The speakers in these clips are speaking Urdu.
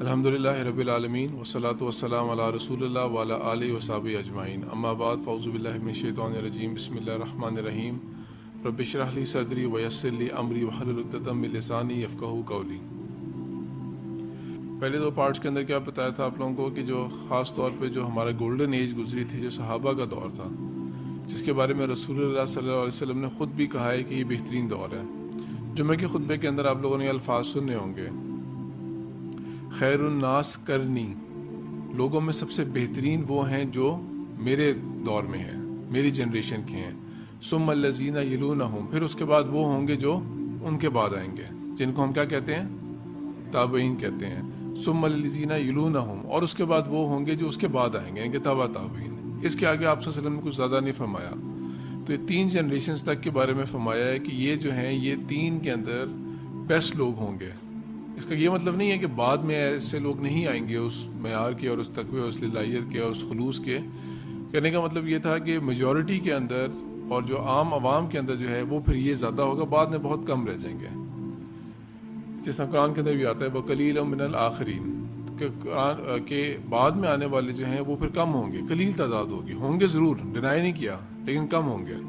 الحمدللہ رب العالمین والصلاة والسلام علی رسول اللہ وعلی آلہ وصحبہ اجمعین، اما بعد فاعوذ باللہ من الشیطان الرجیم، بسم اللہ الرحمن الرحیم۔ رب اشرح لی صدری ویسر لی امری واحلل عقدۃ من لسانی یفقہوا قولی۔ پہلے دو پارٹس کے اندر کیا بتایا تھا آپ لوگوں کو کہ جو خاص طور پہ جو ہمارا گولڈن ایج گزری تھی، جو صحابہ کا دور تھا، جس کے بارے میں رسول اللہ صلی اللہ علیہ وسلم نے خود بھی کہا ہے کہ یہ بہترین دور ہے۔ جمعہ کے خطبے کے اندر آپ لوگوں نے الفاظ سننے ہوں گے، خیر الناس کرنی، لوگوں میں سب سے بہترین وہ ہیں جو میرے دور میں ہیں، میری جنریشن کے ہیں، ثم الذین یلونہم، پھر اس کے بعد وہ ہوں گے جو ان کے بعد آئیں گے، جن کو ہم کیا کہتے ہیں؟ تابعین کہتے ہیں۔ ثم الذین یلونہم، اور اس کے بعد وہ ہوں گے جو اس کے بعد آئیں گے، یعنی کہ تابع تابعین۔ اس کے آگے آپ صلی اللہ علیہ وسلم نے کچھ زیادہ نہیں فرمایا، تو یہ تین جنریشنز تک کے بارے میں فرمایا ہے کہ یہ جو ہیں یہ تین کے اندر بیسٹ لوگ ہوں گے۔ اس کا یہ مطلب نہیں ہے کہ بعد میں ایسے لوگ نہیں آئیں گے اس معیار کے اور اس تقوی اور اس للہیت کے اور اس خلوص کے۔ کہنے کا مطلب یہ تھا کہ میجورٹی کے اندر اور جو عام عوام کے اندر جو ہے وہ پھر یہ زیادہ ہوگا، بعد میں بہت کم رہ جائیں گے۔ جس طرح قرآن کے اندر بھی آتا ہے وَقَلِيلٌ مِّنَ الْآخِرِينَ، کہ قرآن کے بعد میں آنے والے جو ہیں وہ پھر کم ہوں گے، قلیل تعداد ہوگی، ہوں گے ضرور، ڈینائی نہیں کیا، لیکن کم ہوں گے۔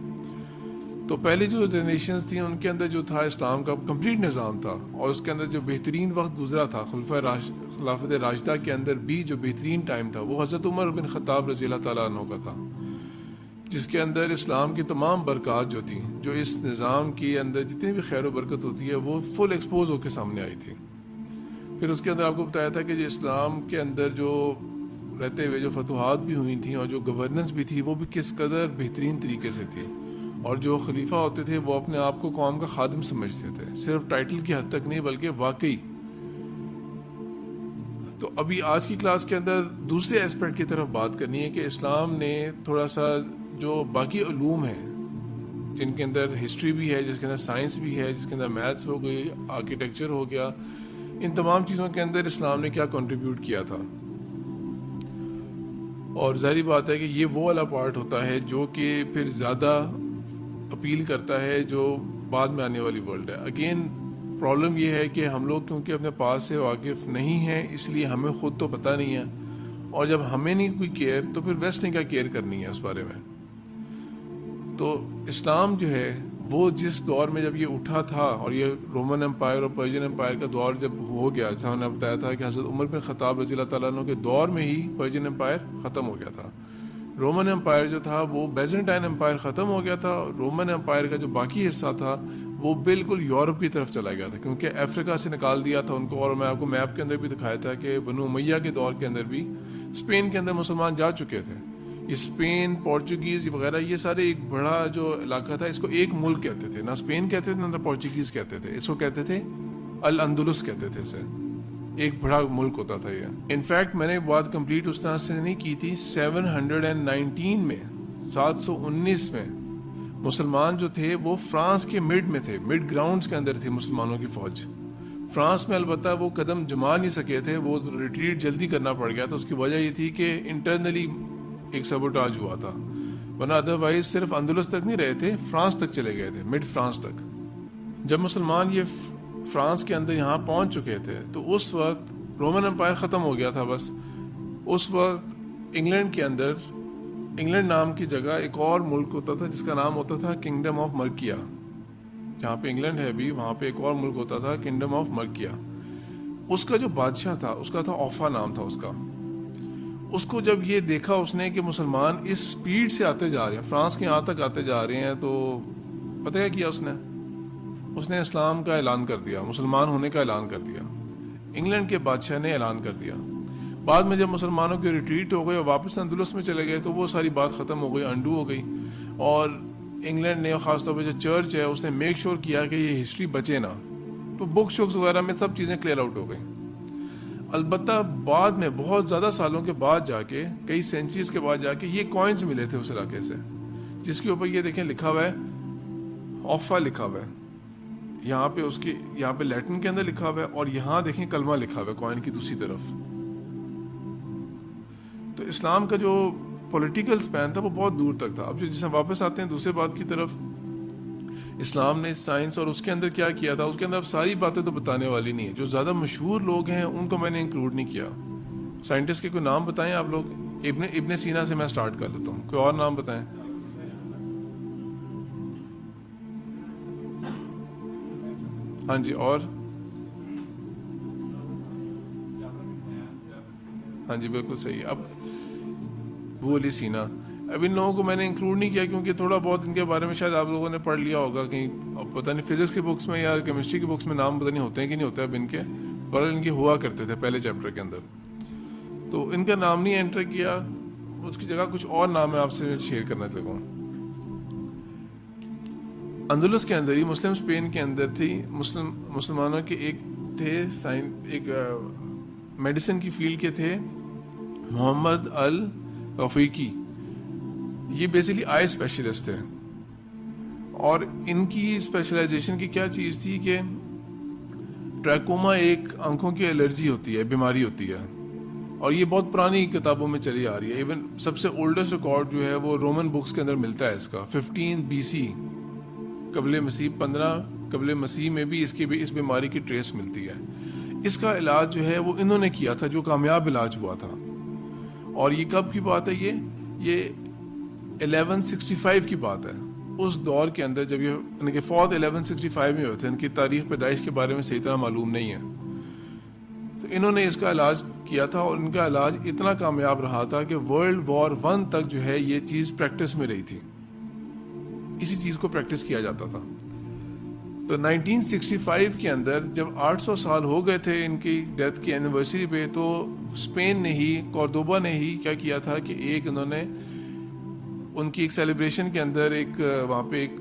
تو پہلی جو جنریشنز تھیں ان کے اندر جو تھا اسلام کا کمپلیٹ نظام تھا، اور اس کے اندر جو بہترین وقت گزرا تھا خلافت راشدہ کے اندر بھی جو بہترین ٹائم تھا وہ حضرت عمر بن خطاب رضی اللہ تعالیٰ عنہ کا تھا، جس کے اندر اسلام کی تمام برکات جو تھیں، جو اس نظام کے اندر جتنی بھی خیر و برکت ہوتی ہے وہ فل ایکسپوز ہو کے سامنے آئی تھی۔ پھر اس کے اندر آپ کو بتایا تھا کہ جو اسلام کے اندر جو رہتے ہوئے جو فتوحات بھی ہوئی تھیں اور جو گورننس بھی تھی وہ بھی کس قدر بہترین طریقے سے تھی، اور جو خلیفہ ہوتے تھے وہ اپنے آپ کو قوم کا خادم سمجھتے تھے، صرف ٹائٹل کی حد تک نہیں بلکہ واقعی۔ تو ابھی آج کی کلاس کے اندر دوسرے ایسپیکٹ کی طرف بات کرنی ہے کہ اسلام نے تھوڑا سا جو باقی علوم ہیں جن کے اندر ہسٹری بھی ہے، جس کے اندر سائنس بھی ہے، جس کے اندر میتھس ہو گئی، آرکیٹیکچر ہو گیا، ان تمام چیزوں کے اندر اسلام نے کیا کنٹریبیوٹ کیا تھا۔ اور ظاہری بات ہے کہ یہ وہ والا پارٹ ہوتا ہے جو کہ پھر زیادہ اپیل کرتا ہے جو بعد میں آنے والی ورلڈ ہے۔ اگین پرابلم یہ ہے کہ ہم لوگ کیونکہ اپنے پاس سے واقف نہیں ہیں، اس لیے ہمیں خود تو پتہ نہیں ہے، اور جب ہمیں نہیں کوئی کیئر تو پھر ویسٹ نے کیا کیئر کرنی ہے اس بارے میں۔ تو اسلام جو ہے وہ جس دور میں جب یہ اٹھا تھا، اور یہ رومن امپائر اور پرشین امپائر کا دور جب ہو گیا، جیسا ہم نے بتایا تھا کہ حضرت عمر بن خطاب رضی اللہ تعالیٰ عنہ کے دور میں ہی پرشین امپائر ختم ہو گیا تھا۔ رومن امپائر جو تھا وہ بیزنٹائن امپائر ختم ہو گیا تھا، رومن امپائر کا جو باقی حصہ تھا وہ بالکل یورپ کی طرف چلا گیا تھا، کیونکہ افریقہ سے نکال دیا تھا ان کو۔ اور میں آپ کو میپ کے اندر بھی دکھایا تھا کہ بنو امیہ کے دور کے اندر بھی اسپین کے اندر مسلمان جا چکے تھے۔ اسپین، پورچوگیز وغیرہ یہ سارے ایک بڑا جو علاقہ تھا، اس کو ایک ملک کہتے تھے، نہ اسپین کہتے تھے نہ پورچوگیز کہتے تھے، اس کو کہتے تھے الاندلس کہتے تھے، اسے ایک بڑا ملک ہوتا تھا یہ۔ انفیکٹ میں نے بات کمپلیٹ اس طرح سے نہیں کی تھی، 719 میں 719 میں مسلمان جو تھے وہ فرانس کے مڈ میں تھے، مڈ گراؤنڈز کے اندر تھی مسلمانوں کی فوج۔ فرانس میں البتہ وہ قدم جما نہیں سکے تھے، وہ ریٹریٹ جلدی کرنا پڑ گیا، تو اس کی وجہ یہ تھی کہ انٹرنلی ایک سبوٹاج ہوا تھا، ورنہ ادروائز صرف اندلس تک نہیں رہے تھے، فرانس تک چلے گئے تھے، مڈ فرانس تک۔ جب مسلمان یہ فرانس کے اندر یہاں پہنچ چکے تھے تو اس وقت رومن امپائر ختم ہو گیا تھا بس۔ اس وقت انگلینڈ کے اندر، انگلینڈ نام کی جگہ ایک اور ملک ہوتا تھا جس کا نام ہوتا تھا کنگڈم آف مرکیا، جہاں پہ انگلینڈ ہے ابھی وہاں پہ ایک اور ملک ہوتا تھا کنگڈم آف مرکیا۔ اس کا جو بادشاہ تھا اس کا تھا اوفا نام تھا اس کا۔ اس کو جب یہ دیکھا اس نے کہ مسلمان اس سپیڈ سے آتے جا رہے ہیں، فرانس کے یہاں تک آتے جا رہے ہیں، تو پتہ کیا کیا اس نے اسلام کا اعلان کر دیا، مسلمان ہونے کا اعلان کر دیا۔ انگلینڈ کے بادشاہ نے اعلان کر دیا۔ بعد میں جب مسلمانوں کی ریٹریٹ ہو گئے اور واپس اندلس میں چلے گئے تو وہ ساری بات ختم ہو گئی، انڈو ہو گئی، اور انگلینڈ نے خاص طور پہ جو چرچ ہے اس نے میک شور کیا کہ یہ ہسٹری بچے نہ، تو بک شوکس وغیرہ میں سب چیزیں کلیئر آؤٹ ہو گئیں۔ البتہ بعد میں بہت زیادہ سالوں کے بعد جا کے، کئی سینچریز کے بعد جا کے یہ کوائنز ملے تھے اس علاقے سے، جس کے اوپر یہ دیکھیں لکھا ہوا ہے اوفا لکھا ہوا ہے، یہاں پہ اس کی یہاں پہ لیٹن کے اندر لکھا ہوا ہے، اور یہاں دیکھیں کلمہ لکھا ہوا ہے کوائن کی دوسری طرف۔ تو اسلام کا جو پولیٹیکل سپین تھا وہ بہت دور تک تھا۔ اب جو جس میں واپس آتے ہیں دوسرے بات کی طرف، اسلام نے سائنس اور اس کے اندر کیا کیا تھا، اس کے اندر اب ساری باتیں تو بتانے والی نہیں ہے. جو زیادہ مشہور لوگ ہیں ان کو میں نے انکلوڈ نہیں کیا. سائنٹسٹ کے کوئی نام بتائیں آپ لوگ. ابن سینا سے میں سٹارٹ کر لیتا ہوں. کوئی اور نام بتائیں. ہاں جی. اور ہاں جی بالکل صحیح. اب وہ علی سینا. اب ان لوگوں کو میں نے انکلوڈ نہیں کیا کیونکہ تھوڑا بہت ان کے بارے میں شاید آپ لوگوں نے پڑھ لیا ہوگا کہیں. اب پتہ نہیں فزکس کی بکس میں یا کیمسٹری کی بکس میں نام پتہ نہیں ہوتے ہیں کہ نہیں ہوتے اب ان کے، اور ان کے ہوا کرتے تھے پہلے چیپٹر کے اندر. تو ان کا نام نہیں انٹر کیا، اس کی جگہ کچھ اور نام میں آپ سے شیئر کرنا لگا ہوں. اندلس کے اندر ہی مسلم اسپین کے اندر تھی مسلمانوں کے ایک تھے ایک میڈیسن کی فیلڈ کے تھے، محمد الرفیقی. یہ بیسیکلی آئی اسپیشلسٹ تھے، اور ان کی اسپیشلائزیشن کی کیا چیز تھی کہ ٹریکوما ایک آنکھوں کی الرجی ہوتی ہے، بیماری ہوتی ہے، اور یہ بہت پرانی کتابوں میں چلی آ رہی ہے. ایون سب سے اولڈسٹ ریکارڈ جو ہے وہ رومن بکس کے اندر ملتا ہے اس کا. 15 BC قبل مسیح، 15 قبل مسیح میں بھی اس بیماری کی ٹریس ملتی ہے. اس کا علاج جو ہے وہ انہوں نے کیا تھا، جو کامیاب علاج ہوا تھا. اور یہ کب کی بات ہے؟ یہ 1165 کی بات ہے. اس دور کے اندر جب ان کے فوت 1165 میں ہوئے تھے. ان کی تاریخ پیدائش کے بارے میں صحیح طرح معلوم نہیں ہے. تو انہوں نے اس کا علاج کیا تھا، اور ان کا علاج اتنا کامیاب رہا تھا کہ World War I تک جو ہے یہ چیز پریکٹس میں رہی تھی. اسی چیز کو پریکٹس کیا جاتا تھا. تو 1965 کے اندر جب 800 سال ہو گئے تھے ان کی ڈیتھ کی اینیورسری پہ، تو اسپین نے ہی، کورڈوبا نے ہی کیا کیا تھا کہ انہوں نے ان کی ایک سیلیبریشن کے اندر وہاں پہ ایک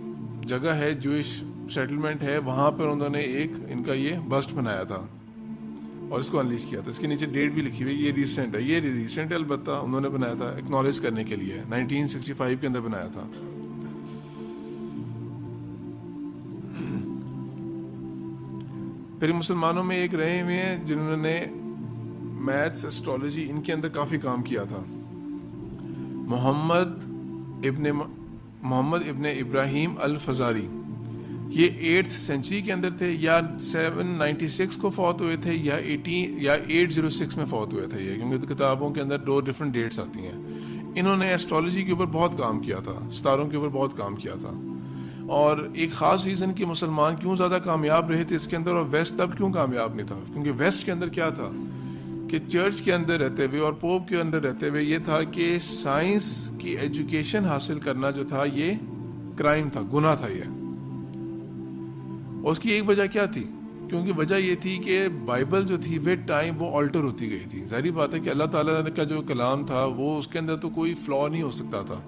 جگہ ہے، جوئش سیٹلمنٹ ہے، وہاں پر انہوں نے ان کا یہ بسٹ بنایا تھا اور اس کو انلیش کیا تھا. اس کے نیچے ڈیٹ بھی لکھی ہوئی. یہ ریسنٹ ہے البتہ انہوں نے بنایا تھا ایکنالج کرنے کے لیے. 1965 کے اندر بنایا تھا. پھر مسلمانوں میں ایک رہے ہوئے ہیں جنہوں نے میتھس، ایسٹرالوجی، ان کے اندر کافی کام کیا تھا. محمد ابن ابراہیم الفزاری. یہ 8th سینچری کے اندر تھے، یا 796 کو فوت ہوئے تھے، یا 806 میں فوت ہوئے تھے. یہ کیونکہ کتابوں کے اندر 2 ڈفرینٹ ڈیٹس آتی ہیں. انہوں نے ایسٹرالوجی کے اوپر بہت کام کیا تھا، ستاروں کے اوپر بہت کام کیا تھا. اور ایک خاص ریزن کہ مسلمان کیوں زیادہ کامیاب رہے تھے اس کے اندر، اور ویسٹ تب کیوں کامیاب نہیں تھا، کیونکہ ویسٹ کے اندر کیا تھا کہ چرچ کے اندر رہتے ہوئے اور پوپ کے اندر رہتے ہوئے یہ تھا کہ سائنس کی ایجوکیشن حاصل کرنا جو تھا یہ کرائم تھا، گناہ تھا. یہ اس کی ایک وجہ کیا تھی؟ کیونکہ وجہ یہ تھی کہ بائبل جو تھی ود ٹائم وہ آلٹر ہوتی گئی تھی. ظاہری بات ہے کہ اللہ تعالیٰ کا جو کلام تھا وہ اس کے اندر تو کوئی فلا نہیں ہو سکتا تھا،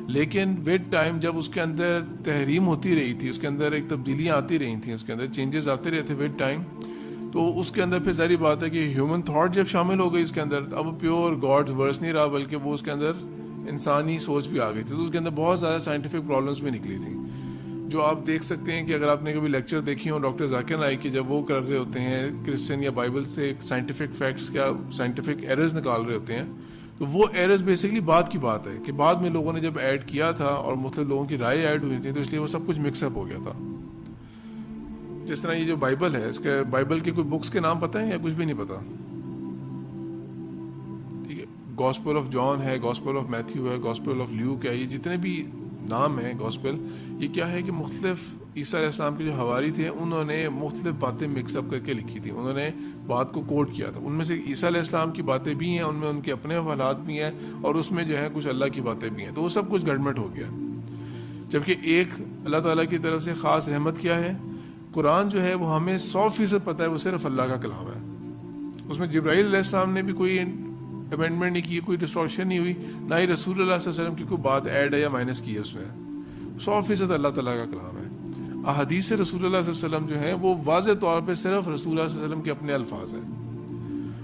لیکن ود ٹائم جب اس کے اندر تحریم ہوتی رہی تھی، اس کے اندر ایک تبدیلیاں آتی رہی تھیں، اس کے اندر چینجز آتے رہے تھے ود ٹائم، تو اس کے اندر پھر ظاہری بات ہے کہ ہیومن تھاٹ جب شامل ہو گئی اس کے اندر، اب پیور گاڈز ورس نہیں رہا بلکہ وہ اس کے اندر انسانی سوچ بھی آ گئی تھی. تو اس کے اندر بہت زیادہ سائنٹیفک پرابلمس بھی نکلی تھیں، جو آپ دیکھ سکتے ہیں کہ اگر آپ نے کبھی لیکچر دیکھی ہوں ڈاکٹر ذاکر نائک کے، جب وہ کر رہے ہوتے ہیں کرسچن یا بائبل سے سائنٹیفک فیکٹس یا سائنٹیفک ایررز نکال رہے ہوتے ہیں، تو وہ ایررز بیسیکلی بعد کی بات ہے کہ بعد میں لوگوں نے جب ایڈ کیا تھا اور مختلف لوگوں کی رائے ایڈ ہوئی تھی، تو اس لیے وہ سب کچھ مکس اپ ہو گیا تھا. جس طرح یہ جو بائبل ہے، اس کے بائبل کے کوئی بکس کے نام پتہ ہیں یا کچھ بھی نہیں پتا؟ ٹھیک ہے، گاسپل آف جان ہے، گاسپل آف میتھیو ہے، گاسپل آف لیوک ہے، یہ جتنے بھی نام ہیں گاسپل، یہ کیا ہے کہ مختلف عیسیٰ علیہ السلام کے جو حواری تھے انہوں نے مختلف باتیں مکس اپ کر کے لکھی تھی، انہوں نے بات کو کوٹ کیا تھا. ان میں سے عیسیٰ علیہ السلام کی باتیں بھی ہیں، ان میں ان کے اپنے حالات بھی ہیں، اور اس میں جو ہے کچھ اللہ کی باتیں بھی ہیں. تو وہ سب کچھ گڑبڑ ہو گیا. جبکہ ایک اللہ تعالیٰ کی طرف سے خاص رحمت کیا ہے، قرآن جو ہے وہ ہمیں 100% پتہ ہے وہ صرف اللہ کا کلام ہے. اس میں جبرائیل علیہ السلام نے بھی کوئی امینڈمنٹ نہیں کی، کوئی ڈسٹورشن نہیں ہوئی، نہ ہی رسول اللہ صلی اللہ علیہ وسلم کی کوئی بات ایڈ ہے یا مائنس کی ہے. اس میں 100% اللہ تعالیٰ کا کلام ہے. احادیث رسول اللہ صلی اللہ علیہ وسلم جو ہے وہ واضح طور پہ صرف رسول اللہ صلی اللہ علیہ وسلم کے اپنے الفاظ ہیں،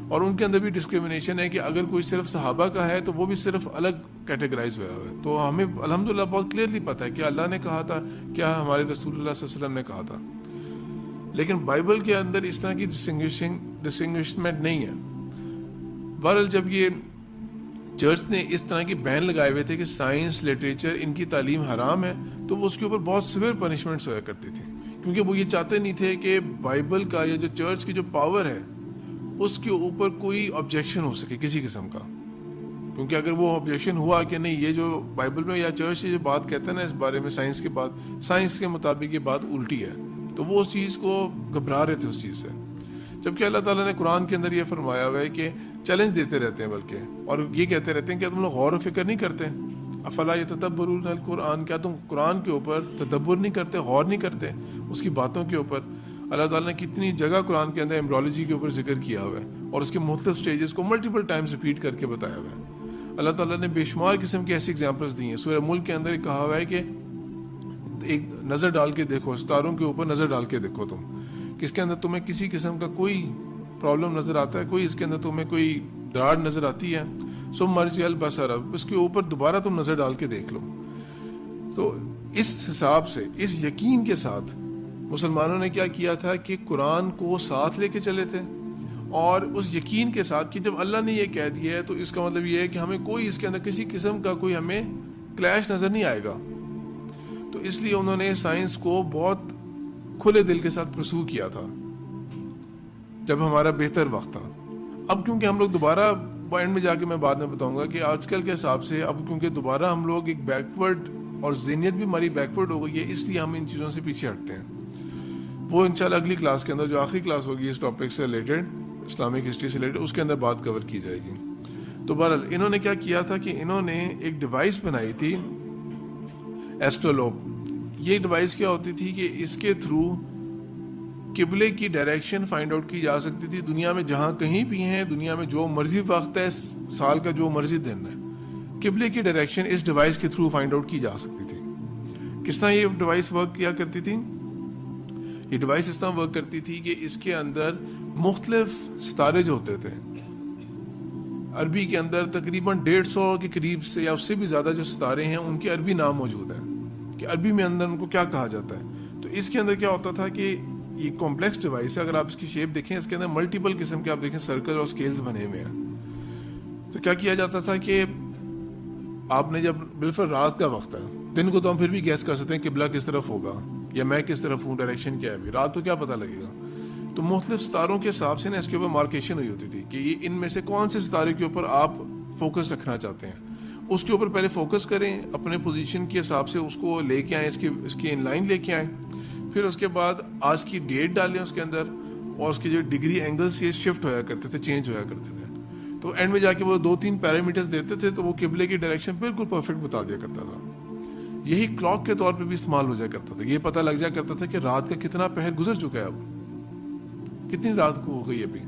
اور ان کے اندر بھی ڈسکریمنیشن ہے کہ اگر کوئی صرف صحابہ کا ہے تو وہ بھی صرف الگ کیٹیگرائز ہوا ہے. تو ہمیں الحمدللہ بہت کلیئرلی پتہ ہے کہ اللہ نے کہا تھا، کیا ہمارے رسول اللہ صلی اللہ علیہ وسلم نے کہا تھا. لیکن بائبل کے اندر اس طرح کی ڈسٹنگوشمنٹ نہیں ہے. بہرحال جب یہ چرچ نے اس طرح کی بین لگائے ہوئے تھے کہ سائنس لٹریچر ان کی تعلیم حرام ہے، تو وہ اس کے اوپر بہت سویر پنشمنٹس ہوا کرتی تھی، کیونکہ وہ یہ چاہتے نہیں تھے کہ بائبل کا یا جو چرچ کی جو پاور ہے اس کے اوپر کوئی آبجیکشن ہو سکے کسی قسم کا. کیونکہ اگر وہ آبجیکشن ہوا کہ نہیں یہ جو بائبل میں یا چرچ سے جو بات کہتے ہیں نا اس بارے میں سائنس کے بعد، سائنس کے مطابق یہ بات الٹی ہے، تو وہ اس چیز کو گھبرا رہے تھے اس چیز سے. جبکہ اللہ تعالیٰ نے قرآن کے اندر یہ فرمایا ہوا ہے کہ چیلنج دیتے رہتے ہیں بلکہ، اور یہ کہتے رہتے ہیں کہ تم لوگ غور و فکر نہیں کرتے، افلا یتدبرون القرآن، کیا تم قرآن کے اوپر تدبر نہیں کرتے، غور نہیں کرتے اس کی باتوں کے اوپر. اللہ تعالیٰ نے کتنی جگہ قرآن کے اندر ایمبرولوجی کے اوپر ذکر کیا ہوا ہے اور اس کے مختلف سٹیجز کو ملٹیپل ٹائمز ریپیٹ کر کے بتایا ہوا ہے. اللہ تعالیٰ نے بے شمار قسم کی ایسی ایگزامپلس دی ہیں. سورہ ملک کے اندر کہا ہوا ہے کہ ایک نظر ڈال کے دیکھو، ستاروں کے اوپر نظر ڈال کے دیکھو تم، کس کے اندر تمہیں کسی قسم کا کوئی پرابلم نظر آتا ہے، کوئی اس کے اندر تمہیں کوئی دراڑ نظر آتی ہے، ثم مرجع البصر، اس کے اوپر دوبارہ تم نظر ڈال کے دیکھ لو. تو اس حساب سے، اس یقین کے ساتھ مسلمانوں نے کیا کیا تھا کہ قرآن کو ساتھ لے کے چلے تھے، اور اس یقین کے ساتھ کہ جب اللہ نے یہ کہہ دیا ہے تو اس کا مطلب یہ ہے کہ ہمیں کوئی اس کے اندر کسی قسم کا کوئی ہمیں کلیش نظر نہیں آئے گا. تو اس لیے انہوں نے سائنس کو بہت کھلے دل کے ساتھ پرسو کیا تھا جب ہمارا بہتر وقت تھا. اب کیونکہ ہم لوگ دوبارہ پوائنٹ میں جا کے میں بعد میں بتاؤں گا کہ آج کل کے حساب سے اب کیونکہ دوبارہ ہم لوگ ایک بیکورڈ، اور ذہنیت بھی ہماری بیکورڈ ہو گئی ہے، اس لیے ہم ان چیزوں سے پیچھے ہٹتے ہیں. وہ انشاءاللہ اگلی کلاس کے اندر جو آخری کلاس ہوگی اس ٹاپک سے ریلیٹڈ، اسلامک ہسٹری سے ریلیٹڈ، اس کے اندر بات کور کی جائے گی. تو بہرحال انہوں نے کیا کیا تھا کہ انہوں نے ایک ڈیوائس بنائی تھی ایسٹرولوب. یہ ڈیوائس کیا ہوتی تھی کہ اس کے تھرو قبلے کی ڈائریکشن فائنڈ آؤٹ کی جا سکتی تھی. دنیا میں جہاں کہیں بھی ہیں، دنیا میں جو مرضی وقت ہے، سال کا جو مرضی دن ہے، قبلے کی ڈائریکشن اس ڈیوائس کے تھرو فائنڈ آؤٹ کی جا سکتی تھی. کس طرح یہ ڈیوائس ورک کیا کرتی تھی؟ یہ ڈیوائس اس طرح ورک کرتی تھی کہ اس کے اندر مختلف ستارے جو ہوتے تھے، عربی کے اندر تقریباً 150 کے قریب سے یا اس سے بھی زیادہ جو ستارے ہیں ان کے عربی نام موجود ہیں کہ عربی میں اندر ان کو کیا کہا جاتا ہے. تو اس کے اندر کیا ہوتا تھا کہ یہ کمپلیکس ڈیوائس ہے. اگر آپ اس کی شیپ دیکھیں، اس کے اندر ملٹیپل قسم کے آپ دیکھیں سرکل اور سکیلز بنے ہوئے ہیں. تو کیا کیا جاتا تھا کہ آپ نے جب بالفعل رات کا وقت ہے، دن کو تو ہم پھر بھی گیس کر سکتے ہیں قبلہ کس طرف ہوگا یا میں کس طرف ہوں، ڈائریکشن کیا ہے. ابھی رات تو کیا پتہ لگے گا. تو مختلف ستاروں کے حساب سے نا اس کے اوپر مارکیشن ہوئی ہوتی تھی کہ یہ ان میں سے کون سے ستارے کے اوپر آپ فوکس رکھنا چاہتے ہیں. اس کے اوپر پہلے فوکس کریں، اپنے پوزیشن کے حساب سے اس کو لے کے آئیں، اس کی ان لائن لے کے آئیں. پھر اس کے بعد آج کی ڈیٹ ڈالیں اس کے اندر، اور اس کے جو ڈگری اینگلز یہ شفٹ ہویا کرتے تھے، چینج ہویا کرتے تھے. تو اینڈ میں جا کے وہ 2-3 پیرامیٹرز دیتے تھے، تو وہ قبلے کی ڈائریکشن بالکل پرفیکٹ بتا دیا کرتا تھا. یہی کلاک کے طور پہ بھی استعمال ہو جایا کرتا تھا. یہ پتہ لگ جایا کرتا تھا کہ رات کا کتنا پہر گزر چکا ہے، اب کتنی رات کو ہو گئی. ابھی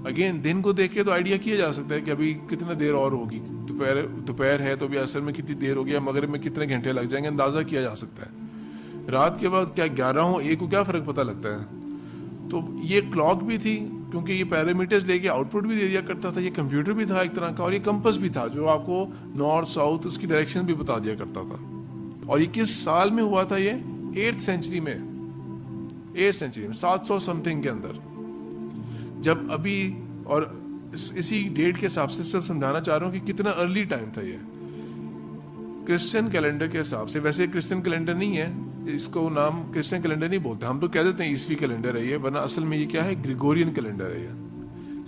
اگین دن کو دیکھ کے تو آئیڈیا کیا جا سکتا ہے کہ ابھی کتنا دیر اور ہوگی. دوپہر ہے تو ابھی اصل میں کتنی دیر ہوگی، مغرب میں کتنے گھنٹے لگ جائیں گے، اندازہ کیا جا سکتا ہے. رات کے بعد کیا 11 ہو 1 کو کیا فرق پتہ لگتا ہے. تو یہ کلاک بھی تھی کیونکہ یہ پیرامیٹرز لے کے آؤٹ پٹ بھی دے دیا کرتا تھا. یہ کمپیوٹر بھی تھا ایک طرح کا، اور یہ کمپس بھی تھا جو آپ کو نارتھ ساؤتھ اس کی ڈائریکشن بھی بتا دیا کرتا تھا. اور یہ کس سال میں ہوا تھا؟ یہ 8th سینچری میں 700 سمتھنگ کے اندر. جب ابھی اور اسی ڈیٹ کے حساب سے صرف سمجھانا چاہ رہا ہوں کہ کتنا ارلی ٹائم تھا. یہ کرسچن کیلنڈر کے حساب سے، ویسے کرسچن کیلنڈر نہیں ہے، اس کو نام کرسچن کیلنڈر نہیں بولتے، ہم تو کہہ دیتے ہیں عیسوی کیلنڈر ہے یہ، ورنہ اصل میں یہ کیا ہے؟ گریگورین کیلنڈر ہے. یہ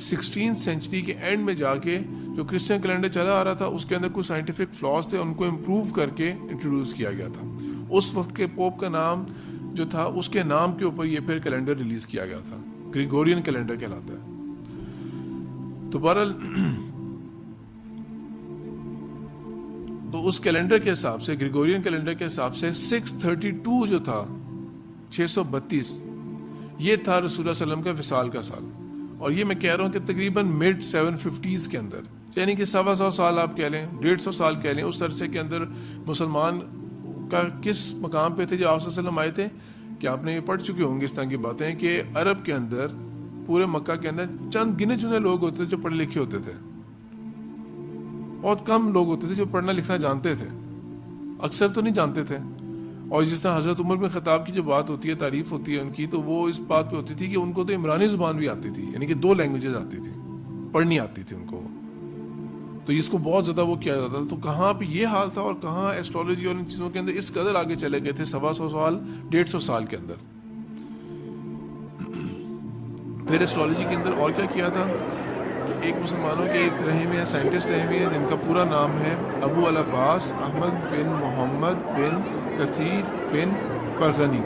16th سینچری کے اینڈ میں جا کے جو کرسچن کیلنڈر چلا آ رہا تھا اس کے اندر کچھ سائنٹیفک فلاز تھے، ان کو امپروو کر کے انٹروڈیوس کیا گیا تھا. اس وقت کے پوپ کا نام جو تھا اس کے نام کے اوپر یہ پھر کیلنڈر ریلیز کیا گیا تھا. گریگورین کیلنڈر کہلاتا ہے. تو بہرحال تو اس کیلنڈر کے حساب سے، گریگورین کیلنڈر کے حساب سے 632 جو تھا، 632 یہ تھا رسول اللہ صلی اللہ علیہ وسلم کا وصال کا سال. اور یہ میں کہہ رہا ہوں کہ تقریباً mid 750s کے اندر، یعنی کہ 125 سال آپ کہہ لیں، 150 سال کہہ لیں، اس عرصے کے اندر مسلمان کا کس مقام پہ تھے جو آپ صلی اللہ علیہ وسلم آئے تھے. کہ آپ نے یہ پڑھ چکے ہوں گے اس طرح کی باتیں کہ عرب کے اندر، پورے مکہ کے اندر چند گنے چنے لوگ ہوتے تھے جو پڑھے لکھے ہوتے تھے. بہت کم لوگ ہوتے تھے جو پڑھنا لکھنا جانتے تھے، اکثر تو نہیں جانتے تھے. اور جس طرح حضرت عمر بن خطاب کی جو بات ہوتی ہے، تعریف ہوتی ہے ان کی، تو وہ اس بات پہ ہوتی تھی کہ ان کو تو عمرانی زبان بھی آتی تھی، یعنی کہ 2 لینگویجز آتی تھی، پڑھنی آتی تھی ان کو. تو اس کو بہت زیادہ وہ کیا جاتا تھا. تو کہاں پہ یہ حال تھا اور کہاں ایسٹرالوجی اور ان چیزوں کے اندر اس قدر آگے چلے گئے تھے 125 سال 150 سال کے اندر. پھر ایسٹرالوجی کے اندر اور کیا کیا تھا کہ ایک مسلمانوں کے ایک رہے ہوئے ہیں سائنٹسٹ رہے ہوئے ہیں جن کا پورا نام ہے ابو العباس احمد بن محمد بن کثیر بن فرغنی,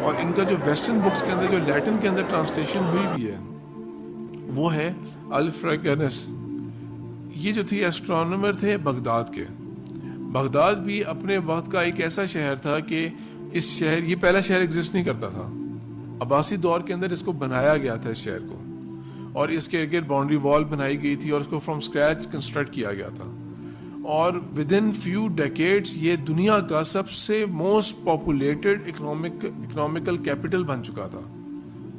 اور ان کا جو ویسٹرن بکس کے اندر جو لیٹن کے اندر ٹرانسلیشن ہوئی بھی ہے وہ ہے الفریگنس. یہ جو تھی ایسٹرونومر تھے بغداد کے. بغداد بھی اپنے وقت کا ایک ایسا شہر تھا کہ اس شہر, یہ پہلا شہر ایگزسٹ نہیں کرتا تھا. عباسی دور کے اندر اس کو بنایا گیا تھا اس شہر کو, اور اس کے ارد باؤنڈری وال بنائی گئی تھی اور اس کو فرام اسکریچ کنسٹرکٹ کیا گیا تھا. اور ود ان فیو ڈیکیڈس یہ دنیا کا سب سے موسٹ پاپولیٹڈ اکنامیکل کیپٹل بن چکا تھا.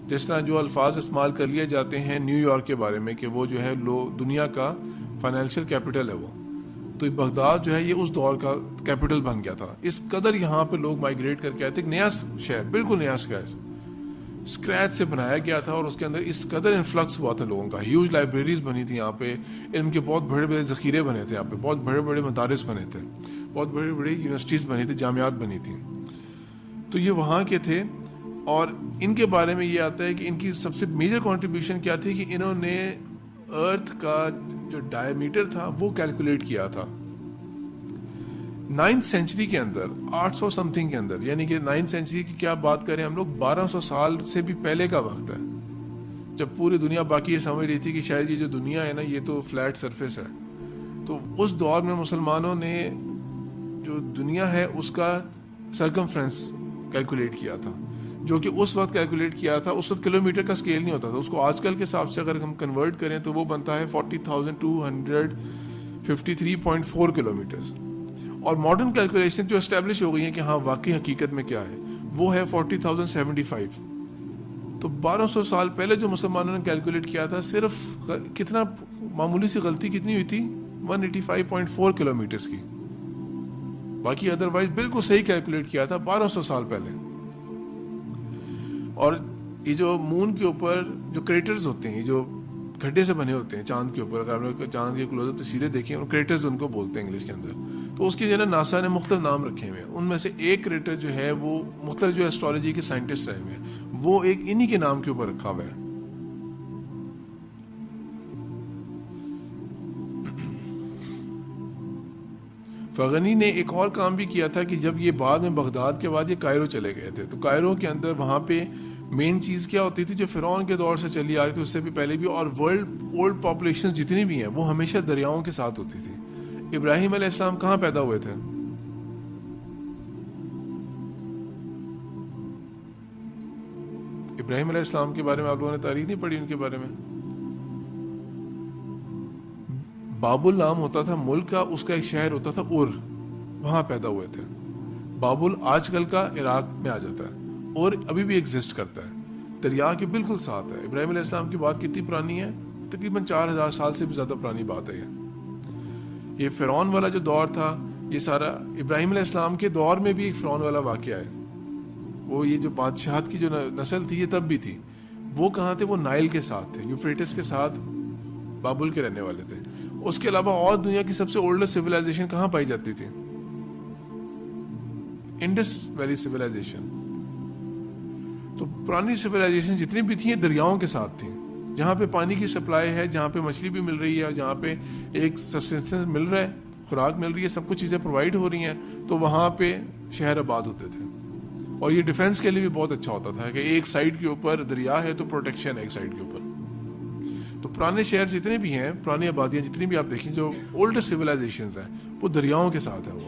جس طرح جو الفاظ استعمال کر لیے جاتے ہیں نیو یارک کے بارے میں کہ وہ جو ہے دنیا کا فائنینشیل کیپٹل ہے وہ, تو بغداد جو ہے یہ اس دور کا کیپٹل بن گیا تھا. اس قدر یہاں پہ لوگ مائیگریٹ کر کے آئے تھے. ایک نیا شہر, بالکل نیا اسکریچ سے بنایا گیا تھا, اور اس کے اندر اس قدر انفلکس ہوا تھا لوگوں کا. ہیوج لائبریریز بنی تھی یہاں پہ, علم کے بہت بڑے بڑے ذخیرے بنے تھے یہاں پہ, بہت بڑے بڑے مدارس بنے تھے, بہت بڑے بڑے یونیورسٹیز بنی تھی, جامعات بنی تھیں. تو یہ وہاں کے تھے. اور ان کے بارے میں یہ آتا ہے کہ ان کی سب سے میجر کنٹریبیوشن کیا تھی کہ انہوں نے ارتھ کا جو ڈائیمیٹر تھا وہ کیلکولیٹ کیا تھا 9th سینچری کے اندر, 800 سم تھنگ کے اندر. یعنی کہ 9th سینچری کی کیا بات کریں ہم لوگ, 1200 سال سے بھی پہلے کا وقت ہے, جب پوری دنیا باقی یہ سمجھ رہی تھی کہ شاید یہ جو دنیا ہے نا یہ تو فلیٹ سرفیس ہے. تو اس دور میں مسلمانوں نے جو دنیا ہے اس کا سرکمفرنس کیلکولیٹ کیا تھا, جو کہ اس وقت کیلکولیٹ کیا تھا. اس وقت کلومیٹر کا اسکیل نہیں ہوتا تھا, اس کو آج کل کے حساب سے اگر ہم کنورٹ کریں تو وہ بنتا ہے 40,253.4 کلومیٹر. اور ماڈرن کیلکولیشن جو اسٹیبلش ہو گئی ہیں کہ ہاں واقعی حقیقت میں کیا ہے وہ ہے 40,075. تو 1200 سال پہلے جو مسلمانوں نے کیلکولیٹ کیا تھا صرف کتنا معمولی سی غلطی کتنی ہوئی تھی 185.4 کلومیٹرز کی. باقی ادروائز بالکل صحیح کیلکولیٹ کیا تھا 1200 سال پہلے. اور یہ جو مون کے اوپر جو کریٹرز ہوتے ہیں, جو گڈھے سے بنے ہوتے ہیں چاند کے اوپر, اگر آپ نے چاند کی کلوز اپ تصویریں دیکھیں, اور کریٹرز ان کو بولتے ہیں انگلش کے اندر, تو اس کے جو ہے ناسا نے مختلف نام رکھے ہوئے ہیں. ان میں سے ایک کریٹر جو ہے وہ مختلف جو ایسٹرولوجی کے سائنٹسٹ رہے ہوئے ہیں وہ ایک انہی کے نام کے اوپر رکھا ہوا ہے. فرغنی نے ایک اور کام بھی کیا تھا کہ جب یہ بعد میں بغداد کے بعد یہ کائرو چلے گئے تھے, تو کائرو کے اندر وہاں پہ مین چیز کیا ہوتی تھی جو فرعون کے دور سے چلی آ رہی تھی, اس سے بھی پہلے بھی, اور ورلڈ اولڈ پاپولیشن جتنی بھی ہیں وہ ہمیشہ دریاؤں کے ساتھ ہوتی تھی. ابراہیم علیہ السلام کہاں پیدا ہوئے تھے؟ ابراہیم علیہ السلام کے بارے میں آپ لوگوں نے تاریخ نہیں پڑھی ان کے بارے میں؟ بابل نام ہوتا تھا ملک کا, اس کا ایک شہر ہوتا تھا اور, وہاں پیدا ہوئے تھے. بابل آج کل کا عراق میں آ جاتا ہے, اور ابھی بھی ایگزسٹ کرتا ہے, دریا کے بالکل ساتھ ہے. ابراہیم علیہ السلام کی بات کتنی پرانی ہے؟ تقریباً 4000 سال سے بھی زیادہ پرانی بات ہے. یہ فرعون والا جو دور تھا یہ سارا ابراہیم علیہ السلام کے دور میں بھی ایک فرعون والا واقعہ ہے. وہ یہ جو بادشاہت کی جو نسل تھی یہ تب بھی تھی. وہ کہاں تھے؟ وہ نائل کے ساتھ تھے, یوفریٹس کے ساتھ بابل کے رہنے والے تھے. اس کے علاوہ اور دنیا کی سب سے اولڈسٹ سیولائزیشن کہاں پائی جاتی تھی؟ Indus valley civilisation. تو پرانی سیولائزیشن جتنی بھی تھیں دریاؤں کے ساتھ تھیں, جہاں پہ پانی کی سپلائی ہے, جہاں پہ مچھلی بھی مل رہی ہے, جہاں پہ ایک سسٹینس مل رہا ہے, خوراک مل رہی ہے, سب کچھ چیزیں پرووائڈ ہو رہی ہیں, تو وہاں پہ شہر آباد ہوتے تھے. اور یہ ڈیفینس کے لیے بھی بہت اچھا ہوتا تھا کہ ایک سائڈ کے اوپر دریا ہے تو پروٹیکشن ہے ایک سائڈ کے اوپر. تو پرانے شہر جتنے بھی ہیں, پرانی آبادیاں جتنی بھی آپ دیکھیں جو اولڈسٹ سیولائزیشنز ہیں وہ دریاؤں کے ساتھ ہیں وہ.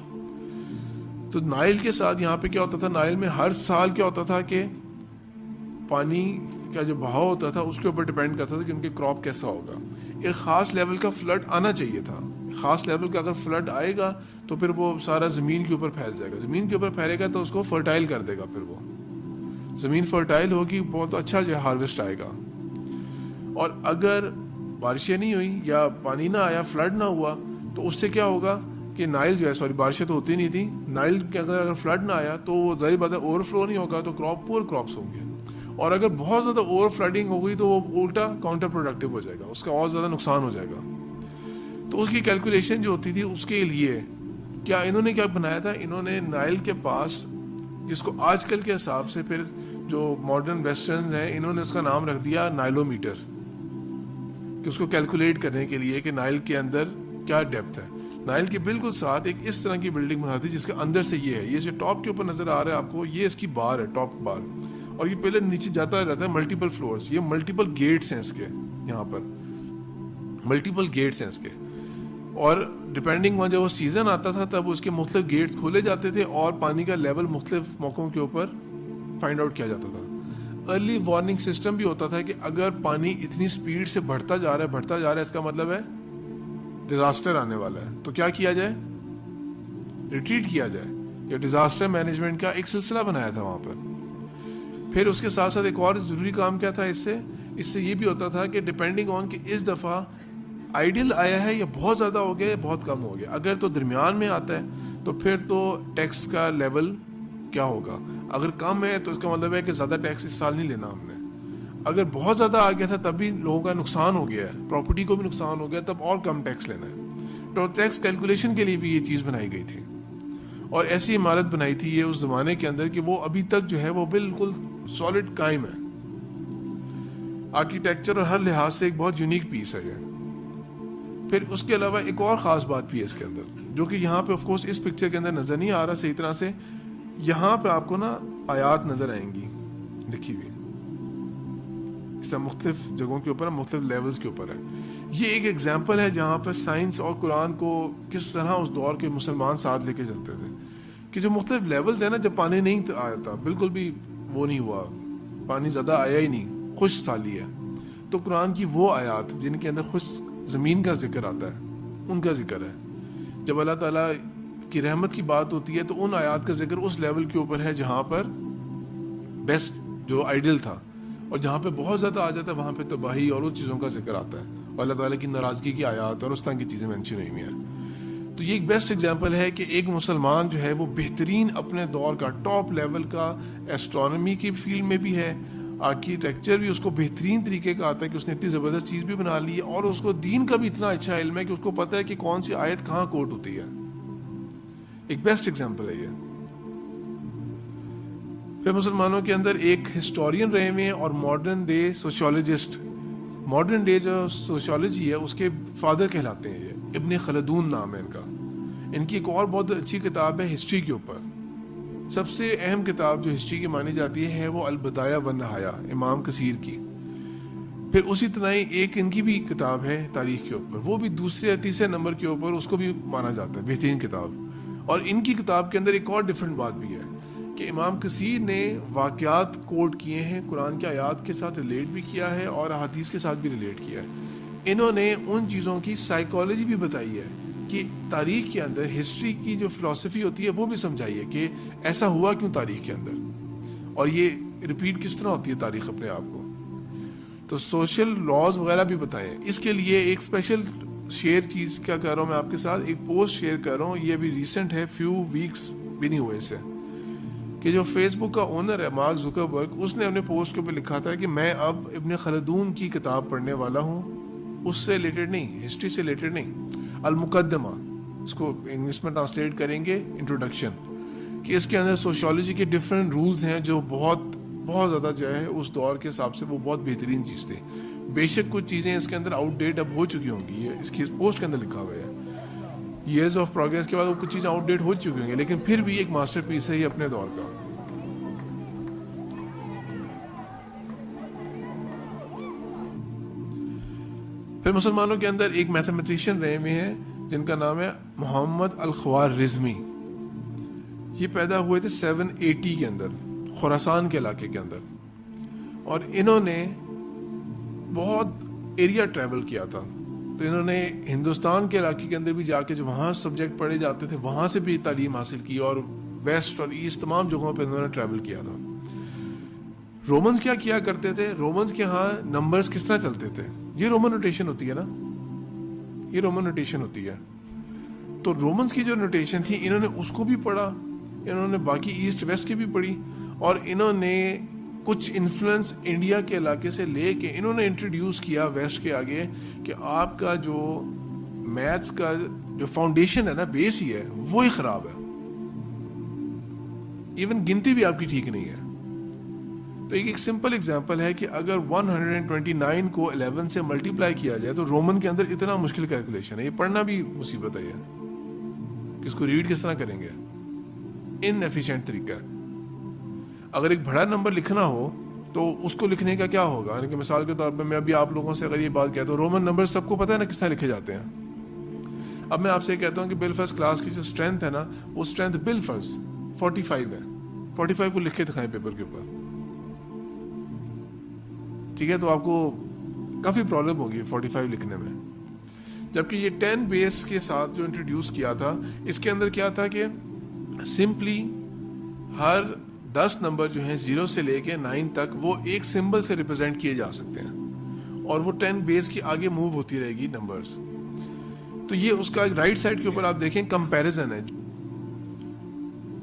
تو نائل کے ساتھ یہاں پہ کیا ہوتا تھا, نائل میں ہر سال کیا ہوتا تھا کہ پانی کا جو بہاؤ ہوتا تھا اس کے اوپر ڈیپینڈ کرتا تھا کہ ان کے کراپ کیسا ہوگا. ایک خاص لیول کا فلڈ آنا چاہیے تھا, خاص لیول کا اگر فلڈ آئے گا تو پھر وہ سارا زمین کے اوپر پھیل جائے گا, زمین کے اوپر پھیلے گا تو اس کو فرٹائل کر دے گا, پھر وہ زمین فرٹائل ہوگی, بہت اچھا جو ہے ہارویسٹ آئے گا. اور اگر بارشیں نہیں ہوئی یا پانی نہ آیا, فلڈ نہ ہوا, تو اس سے کیا ہوگا کہ نائل جو ہے, سوری بارشیں تو ہوتی نہیں تھی, نائل کے اگر فلڈ نہ آیا تو وہ ظاہر بات ہے اوور فلو نہیں ہوگا, تو پور کراپس ہوں گے. اور اگر بہت زیادہ اوور فلڈنگ ہو گئی تو وہ الٹا کاؤنٹر پروڈکٹیو ہو جائے گا, اس کا اور زیادہ نقصان ہو جائے گا. تو اس کی کیلکولیشن جو ہوتی تھی اس کے لیے کیا انہوں نے کیا بنایا تھا, انہوں نے نائل کے پاس, جس کو آج کل کے حساب سے پھر جو ماڈرن ویسٹرن ہیں انہوں نے اس کا نام رکھ دیا نائلو میٹر, کہ اس کو کیلکولیٹ کرنے کے لیے کہ نائل کے اندر کیا ڈیپتھ ہے. نائل کے بالکل ساتھ ایک اس طرح کی بلڈنگ بنا دی جس کے اندر سے یہ ہے, یہ جو ٹاپ کے اوپر نظر آ رہا ہے آپ کو, یہ اس کی بار ہے, ٹاپ بار, اور یہ پہلے نیچے جاتا رہتا ہے ملٹیپل فلورز. یہ ملٹیپل گیٹس ہیں اس کے, یہاں پر ملٹیپل گیٹس ہیں اس کے, اور ڈپینڈنگ آن جب وہ سیزن آتا تھا تب اس کے مختلف گیٹس کھولے جاتے تھے اور پانی کا لیول مختلف موقعوں کے اوپر فائنڈ آؤٹ کیا جاتا تھا. ارلی وارننگ سسٹم بھی ہوتا تھا کہ اگر پانی اتنی سپیڈ سے بڑھتا جا رہا ہے اس کا مطلب ہے ڈیزاسٹر آنے والا ہے, تو کیا کیا جائے, ریٹریٹ کیا جائے. یہ ڈیزاسٹر مینجمنٹ کا ایک سلسلہ بنایا تھا وہاں پر. پھر اس کے ساتھ ساتھ ایک اور ضروری کام کیا تھا اس سے یہ بھی ہوتا تھا کہ ڈپینڈنگ آن کہ اس دفعہ آئیڈیل آیا ہے یا بہت زیادہ ہو گیا یا بہت کم ہو گیا. اگر تو درمیان میں آتا ہے تو پھر تو ٹیکس کا لیول کیا ہوگا, اگر کم ہے تو اس کا مطلب ہے کہ زیادہ ٹیکس اس سال نہیں لینا ہم نے. اگر بہت زیادہ آ گیا تھا تب بھی لوگوں کا نقصان ہو گیا ہے, پراپرٹی کو بھی نقصان ہو گیا, تب اور کم ٹیکس لینا ہے. تو ٹیکس کیلکولیشن کے لیے بھی یہ چیز بنائی گئی تھی, اور ایسی عمارت بنائی تھی یہ اس زمانے کے اندر کہ وہ ابھی تک جو ہے وہ بالکل سالڈ قائم ہے. آرکیٹیکچر اور ہر لحاظ سے ایک بہت یونیک پیس ہے یہ. پھر اس کے علاوہ ایک اور خاص بات بھی ہے اس کے اندر, جو کہ یہاں پہ آف کورس اس پکچر کے اندر نظر نہیں آ رہا صحیح طرح سے. یہاں پہ آپ کو نا آیات نظر آئیں گی لکھی ہوئی, اس طرح مختلف جگہوں کے اوپر, مختلف لیولز کے اوپر ہے. یہ ایک ایگزامپل ہے جہاں پر سائنس اور قرآن کو کس طرح اس دور کے مسلمان ساتھ لے کے چلتے تھے, کہ جو مختلف لیولز ہیں نا, جب پانی نہیں آیا تھا, بالکل بھی وہ نہیں ہوا, پانی زیادہ آیا ہی نہیں, خشک سالی ہے, تو قرآن کی وہ آیات جن کے اندر خشک زمین کا ذکر آتا ہے ان کا ذکر ہے. جب اللہ تعالیٰ کی رحمت کی بات ہوتی ہے تو ان آیات کا ذکر اس لیول کے اوپر ہے جہاں پر بیسٹ جو آئیڈل تھا, اور جہاں پہ بہت زیادہ آ جاتا ہے وہاں پہ تباہی اور ان چیزوں کا ذکر آتا ہے, اور اللہ تعالیٰ کی ناراضگی کی آیات اور اس طرح کی چیزیں مینشن ہوئی ہوئی ہیں. تو یہ ایک بیسٹ ایگزامپل ہے کہ ایک مسلمان جو ہے وہ بہترین اپنے دور کا ٹاپ لیول کا ایسٹرونومی کی فیلڈ میں بھی ہے, آرکیٹیکچر بھی اس کو بہترین طریقے کا آتا ہے کہ اس نے اتنی زبردست چیز بھی بنا لی ہے, اور اس کو دین کا بھی اتنا اچھا علم ہے کہ اس کو پتہ ہے کہ کون سی آیت کہاں کوٹ ہوتی ہے. ایک بیسٹ ایگزامپل ہے یہ. پھر مسلمانوں کے اندر ایک ہسٹورین رہے ہوئے ہیں اور modern day sociologist. Modern day جو سوشیولوجی ہے اس کے فادر کہلاتے ہیں یہ, ابن خلدون نام ہے ان کا. ان کی ایک اور بہت اچھی کتاب ہے ہسٹری کے اوپر. سب سے اہم کتاب جو ہسٹری کی مانی جاتی ہے وہ البدایہ والنہایہ, امام کثیر کی. پھر اسی طرح ایک ان کی بھی کتاب ہے تاریخ کے اوپر, وہ بھی دوسرے یا تیسرے نمبر کے اوپر, اس کو بھی مانا جاتا ہے بہترین کتاب. اور ان کی کتاب کے اندر ایک اور ڈفرینٹ بات بھی ہے کہ امام کثیر نے واقعات کوٹ کیے ہیں, قرآن کی آیات کے ساتھ ریلیٹ بھی کیا ہے اور احادیث کے ساتھ بھی ریلیٹ کیا ہے. انہوں نے ان چیزوں کی سائیکالوجی بھی بتائی ہے کہ تاریخ کے اندر ہسٹری کی جو فلسفی ہوتی ہے وہ بھی سمجھائی ہے کہ ایسا ہوا کیوں تاریخ کے اندر, اور یہ ریپیٹ کس طرح ہوتی ہے تاریخ اپنے آپ کو. تو سوشل لاز وغیرہ بھی بتائیں. اس کے لیے ایک اسپیشل شیئر چیز کیا کر رہا ہوں میں آپ کے ساتھ, ایک پوسٹ شیئر کر رہا ہوں, یہ ابھی ریسنٹ ہے, فیو ویکس بھی نہیں ہوئے اسے, کہ جو فیس بک کا اونر ہے مارک زکربرگ, اس نے اپنے پوسٹ کے اوپر لکھا تھا کہ میں اب ابن خلدون کی کتاب پڑھنے والا ہوں, اس سے ریلیٹڈ نہیں, ہسٹری سے ریلیٹڈ نہیں, المقدمہ, اس کو انگلش میں ٹرانسلیٹ کریں گے انٹروڈکشن, کہ اس کے اندر سوشیولوجی کے ڈفرینٹ رولز ہیں جو بہت بہت زیادہ جو ہے اس دور کے حساب سے وہ بہت بہترین چیز تھی. بے شک کچھ چیزیں اس کے اندر آؤٹ ڈیٹ اب ہو چکی ہوں گی, یہ اس کی پوسٹ کے اندر لکھا ہوا ہے, ایئرز آف پروگریس کے بعد وہ کچھ چیزیں آؤٹ ڈیٹ ہو چکی ہوں گی, لیکن پھر بھی ایک ماسٹر پیس ہے یہ اپنے دور کا. پھر مسلمانوں کے اندر ایک میتھمیٹیشین رہے ہوئے ہیں جن کا نام ہے محمد الخوارزمی. یہ پیدا ہوئے تھے 780 کے اندر, خراسان کے علاقے کے اندر, اور انہوں نے بہت ایریا ٹریول کیا تھا. تو انہوں نے ہندوستان کے علاقے کے اندر بھی جا کے جو وہاں سبجیکٹ پڑھے جاتے تھے وہاں سے بھی تعلیم حاصل کی, اور ویسٹ اور ایسٹ تمام جگہوں پہ انہوں نے ٹریول کیا تھا. رومنز کیا کرتے تھے, رومنز کے ہاں نمبرز کس طرح چلتے تھے, یہ رومن نوٹیشن ہوتی ہے نا, یہ رومن نوٹیشن ہوتی ہے. تو رومنز کی جو نوٹیشن تھی انہوں نے اس کو بھی پڑھا, انہوں نے باقی ایسٹ ویسٹ کی بھی پڑھی, اور انہوں نے کچھ انفلوئنس انڈیا کے علاقے سے لے کے انہوں نے انٹروڈیوس کیا ویسٹ کے آگے کہ آپ کا جو میتھس کا جو فاؤنڈیشن ہے نا، بیس ہی ہے، وہی خراب ہے. ایون گنتی بھی آپ کی ٹھیک نہیں ہے. تو ایک سمپل اگزامپل ہے کہ اگر 129 کو 11 سے ملٹیپلائی کیا جائے تو رومن کے اندر اتنا مشکل کیلکولیشن ہے، یہ پڑھنا بھی مصیبت ہے. یہ کس کو ریڈ کس طرح کریں گے؟ ان ایفیشینٹ طریقہ ہے. اگر ایک بڑا نمبر لکھنا ہو تو اس کو لکھنے کا کیا ہوگا؟ یعنی کہ مثال کے طور پہ میں ابھی آپ لوگوں سے اگر یہ بات کہتا ہوں، رومن نمبر سب کو پتہ ہے نا کس طرح لکھے جاتے ہیں. اب میں آپ سے کہتا ہوں کہ بالفرض کلاس کی جو اسٹرینتھ ہے نا، وہ اسٹرینتھ بالفرض 45 ہے. 45 کو لکھ کے دکھائیں پیپر کے اوپر، ٹھیک ہے؟ تو آپ کو کافی پرابلم ہوگی 45 لکھنے میں. جبکہ یہ 10 بیس کے ساتھ جو انٹروڈیوس کیا تھا، اس کے اندر کیا تھا کہ سمپلی ہر 10 نمبر جو ہیں 0 سے لے کے 9 تک وہ ایک سمبل سے ریپرزینٹ کیے جا سکتے ہیں، اور وہ 10 بیس کی آگے موو ہوتی رہے گی نمبرز. تو یہ اس کا رائٹ سائڈ کے اوپر آپ دیکھیں کمپیریزن ہے.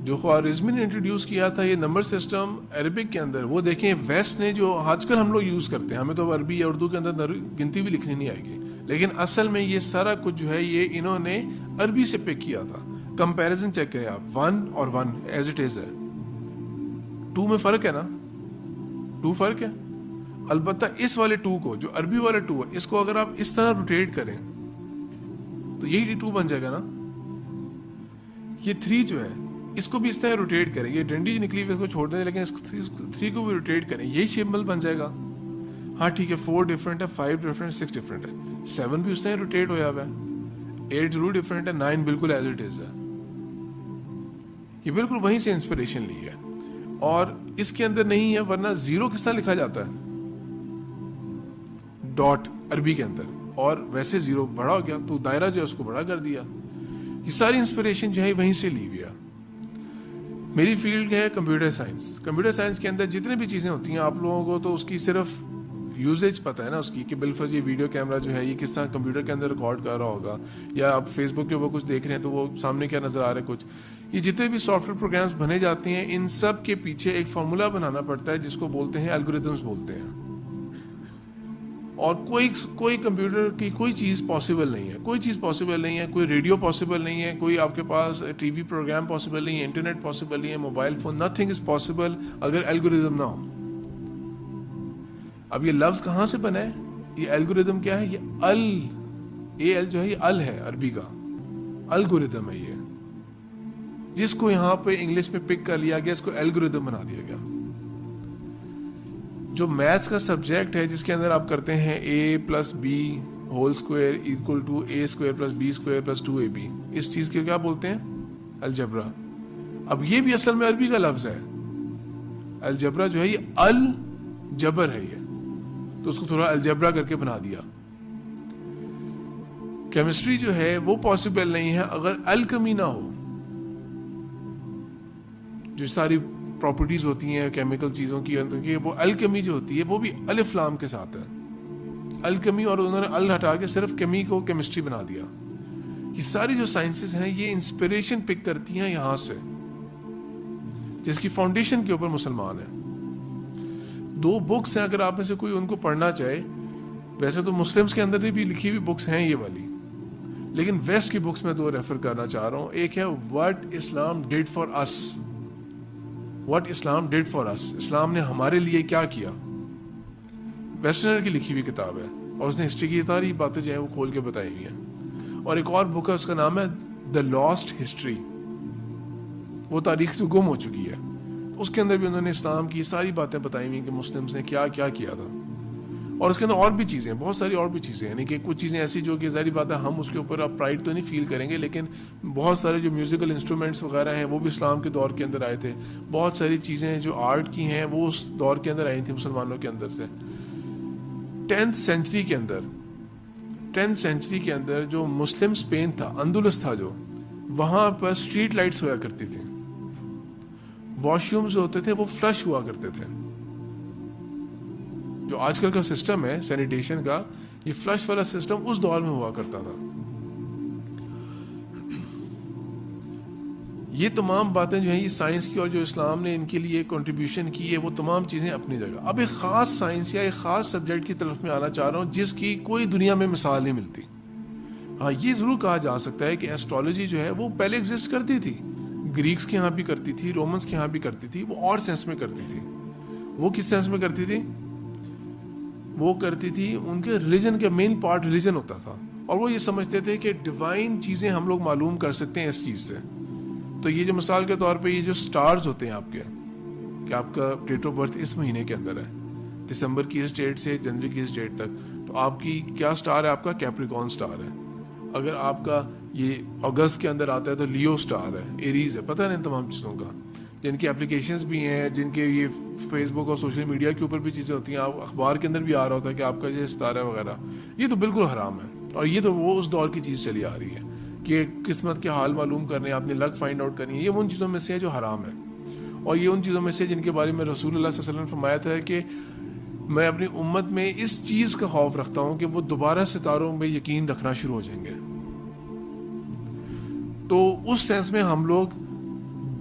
جو خوارزمی نے انٹروڈیوس کیا تھا یہ نمبر سسٹم عربک کے اندر، وہ دیکھیں ویسٹ نے جو آج کل ہم لوگ یوز کرتے ہیں، ہمیں تو عربی یا اردو کے اندر گنتی بھی لکھنی نہیں آئے گی، لیکن اصل میں یہ سارا کچھ جو ہے یہ انہوں نے عربی سے پک کیا تھا. کمپیریزن چیک کریں آپ، 1 اور 1 ایز اٹ از ہے. 2 میں فرق ہے نا، 2 فرق ہے. البتہ اس والے 2 کو، جو عربی والا 2 ہے، اس کو اگر آپ اس طرح روٹیٹ کریں تو یہی 2 بن جائے گا نا. یہ 3 جو ہے اس کو بھی اس طرح روٹیٹ کریں، یہ ڈنڈی نکلی ہوئی اس کو چھوڑ دیں، لیکن اس 3 کو بھی روٹیٹ کریں، یہی سمبل بن جائے گا. ہاں ٹھیک ہے، 4 ڈفرینٹ ہے، 5 ڈفرینٹ، 6 ڈفرینٹ ہے، 7 بھی اس طرح روٹیٹ ہوا ہے، 8 ضرور ڈفرینٹ ہے، 9 بالکل ایز اٹ از ہے. یہ بالکل وہیں سے انسپریشن لی ہے، اور اس کے اندر نہیں ہے. ورنہ 0 کس طرح لکھا جاتا ہے؟ ڈاٹ عربی کے اندر، اور ویسے 0 بڑا ہو گیا تو دائرہ جو ہے اس کو بڑا کر دیا. یہ ساری انسپریشن جو ہے وہیں سے لی ہوئی ہے. میری فیلڈ ہے کمپیوٹر سائنس. کمپیوٹر سائنس کے اندر جتنے بھی چیزیں ہوتی ہیں آپ لوگوں کو تو اس کی صرف یوزیج پتہ ہے نا اس کی، کہ بالفرض یہ ویڈیو کیمرہ جو ہے یہ کس طرح کمپیوٹر کے اندر ریکارڈ کر رہا ہوگا، یا آپ فیس بک کے اوپر کچھ دیکھ رہے ہیں تو وہ سامنے کیا نظر آ رہا ہے کچھ. یہ جتنے بھی سافٹ ویئر پروگرامز بنے جاتے ہیں ان سب کے پیچھے ایک فارمولا بنانا پڑتا ہے جس کو بولتے ہیں الگوریتمز بولتے ہیں. اور کوئی کمپیوٹر کی کوئی چیز پاسبل نہیں ہے، کوئی چیز پاسبل نہیں ہے، کوئی ریڈیو پاسبل نہیں ہے، کوئی آپ کے پاس ٹی وی پروگرام پاسبل نہیں ہے، انٹرنیٹ پاسبل نہیں ہے، mobile phone, nothing is possible اگر الگوریتم نہ ہو. اب یہ لفظ کہاں سے بنا ہے؟ یہ الگوریتم کیا ہے؟ یہ ال جو ہے یہ ال ہے عربی کا، الگوریتم ہے. یہ جس کو یہاں پہ انگلش میں پک کر لیا گیا، اس کو الگوریتم بنا دیا گیا. جو میتھس کا سبجیکٹ ہے جس کے اندر آپ کرتے ہیں a+b whole square equal to a² + b² + 2ab، اس چیز کو کیا بولتے ہیں؟ الجبرا. اب یہ بھی اصل میں عربی کا لفظ ہے. الجبرا جو ہے یہ الجبر ہے، یہ تو اس کو تھوڑا الجبرا کر کے بنا دیا. کیمسٹری جو ہے وہ پاسبل نہیں ہے اگر الکمی نہ ہو. جو ساری پراپرٹیز ہوتی ہیں کیمیکل چیزوں کی، وہ الکمی جو ہوتی ہے وہ بھی الف لام کے ساتھ ہے. الکمی، اور انہوں نے ال ہٹا کے صرف کیمی کو کیمسٹری بنا دیا. یہ ساری جو سائنسز ہیں یہ انسپریشن پک کرتی ہیں یہاں سے، جس کی فاؤنڈیشن کے اوپر مسلمان ہیں. 2 بکس ہیں اگر آپ میں سے کوئی ان کو پڑھنا چاہے، ویسے تو مسلمز کے اندر بھی لکھی ہوئی بکس ہیں یہ والی، لیکن ویسٹ کی بکس میں 2 ریفر کرنا چاہ رہا ہوں. ایک ہے what Islam did for us, what Islam did for us, اسلام نے ہمارے لیے کیا کیا. ویسٹرنر کی لکھی ہوئی کتاب ہے، اور اس نے ہسٹری کی ساری باتیں جو ہیں وہ کھول کے بتائی ہوئی ہیں. اور ایک اور بک ہے، اس کا نام ہے دا لاسٹ ہسٹری، وہ تاریخ جو گم ہو چکی ہے. اس کے اندر بھی انہوں نے اسلام کی ساری باتیں بتائی ہوئی کہ مسلمز نے کیا کیا کیا تھا. اور اس کے اندر اور بھی چیزیں، بہت ساری اور بھی چیزیں، یعنی کہ کچھ چیزیں ایسی جو کہ ظاہری بات ہے ہم اس کے اوپر اب پرائڈ تو نہیں فیل کریں گے، لیکن بہت سارے جو میوزیکل انسٹرومنٹس وغیرہ ہیں وہ بھی اسلام کے دور کے اندر آئے تھے. بہت ساری چیزیں جو آرٹ کی ہیں وہ اس دور کے اندر آئی تھیں مسلمانوں کے اندر سے. 10th سینچری کے اندر جو مسلم اسپین تھا، اندلس تھا، جو وہاں پر اسٹریٹ لائٹس ہوا کرتی تھیں. واش رومز جو ہوتے تھے وہ فلش ہوا کرتے تھے. جو آج کل کا سسٹم ہے سینیٹیشن کا، یہ فلش والا سسٹم اس دور میں ہوا کرتا تھا. یہ تمام باتیں جو ہیں یہ سائنس کی اور جو اسلام نے ان کے لیے کنٹریبیوشن کی ہے وہ تمام چیزیں اپنی جگہ. اب ایک خاص سائنس یا ایک خاص سبجیکٹ کی طرف میں آنا چاہ رہا ہوں جس کی کوئی دنیا میں مثال نہیں ملتی. ہاں یہ ضرور کہا جا سکتا ہے کہ ایسٹرالوجی جو ہے وہ پہلے ایگزسٹ کرتی تھی, گریکس کے یہاں بھی کرتی تھی, رومنس کے یہاں بھی کرتی تھی, وہ اور سینس میں کرتی تھی. وہ کس سینس میں کرتی تھی؟ وہ کرتی تھی ان کے ریلیجن کے مین پارٹ ریلیجن ہوتا تھا, اور وہ یہ سمجھتے تھے کہ ڈیوائن چیزیں ہم لوگ معلوم کر سکتے ہیں اس چیز سے. تو یہ جو مثال کے طور پہ یہ جو سٹارز ہوتے ہیں آپ کے, کہ آپ کا ڈیٹ آف برتھ اس مہینے کے اندر ہے, دسمبر کی اس ڈیٹ سے جنوری کی اس ڈیٹ تک, تو آپ کی کیا سٹار ہے؟ آپ کا کیپریکون سٹار ہے. اگر آپ کا یہ اگست کے اندر آتا ہے تو لیو سٹار ہے, ایریز ہے. پتہ نہیں تمام چیزوں کا, جن کی اپلیکیشنز بھی ہیں, جن کے یہ فیس بک اور سوشل میڈیا کے اوپر بھی چیزیں ہوتی ہیں, آپ اخبار کے اندر بھی آ رہا ہوتا ہے کہ آپ کا یہ ستارہ وغیرہ. یہ تو بالکل حرام ہے, اور یہ تو وہ اس دور کی چیز چلی آ رہی ہے کہ قسمت کے حال معلوم کرنے, آپ نے لک فائنڈ آؤٹ کرنی ہے. یہ ان چیزوں میں سے ہے جو حرام ہے, اور یہ ان چیزوں میں سے جن کے بارے میں رسول اللہ صلی اللہ علیہ وسلم نے فرمایا تھا کہ میں اپنی امت میں اس چیز کا خوف رکھتا ہوں کہ وہ دوبارہ ستاروں میں یقین رکھنا شروع ہو جائیں گے. تو اس سینس میں ہم لوگ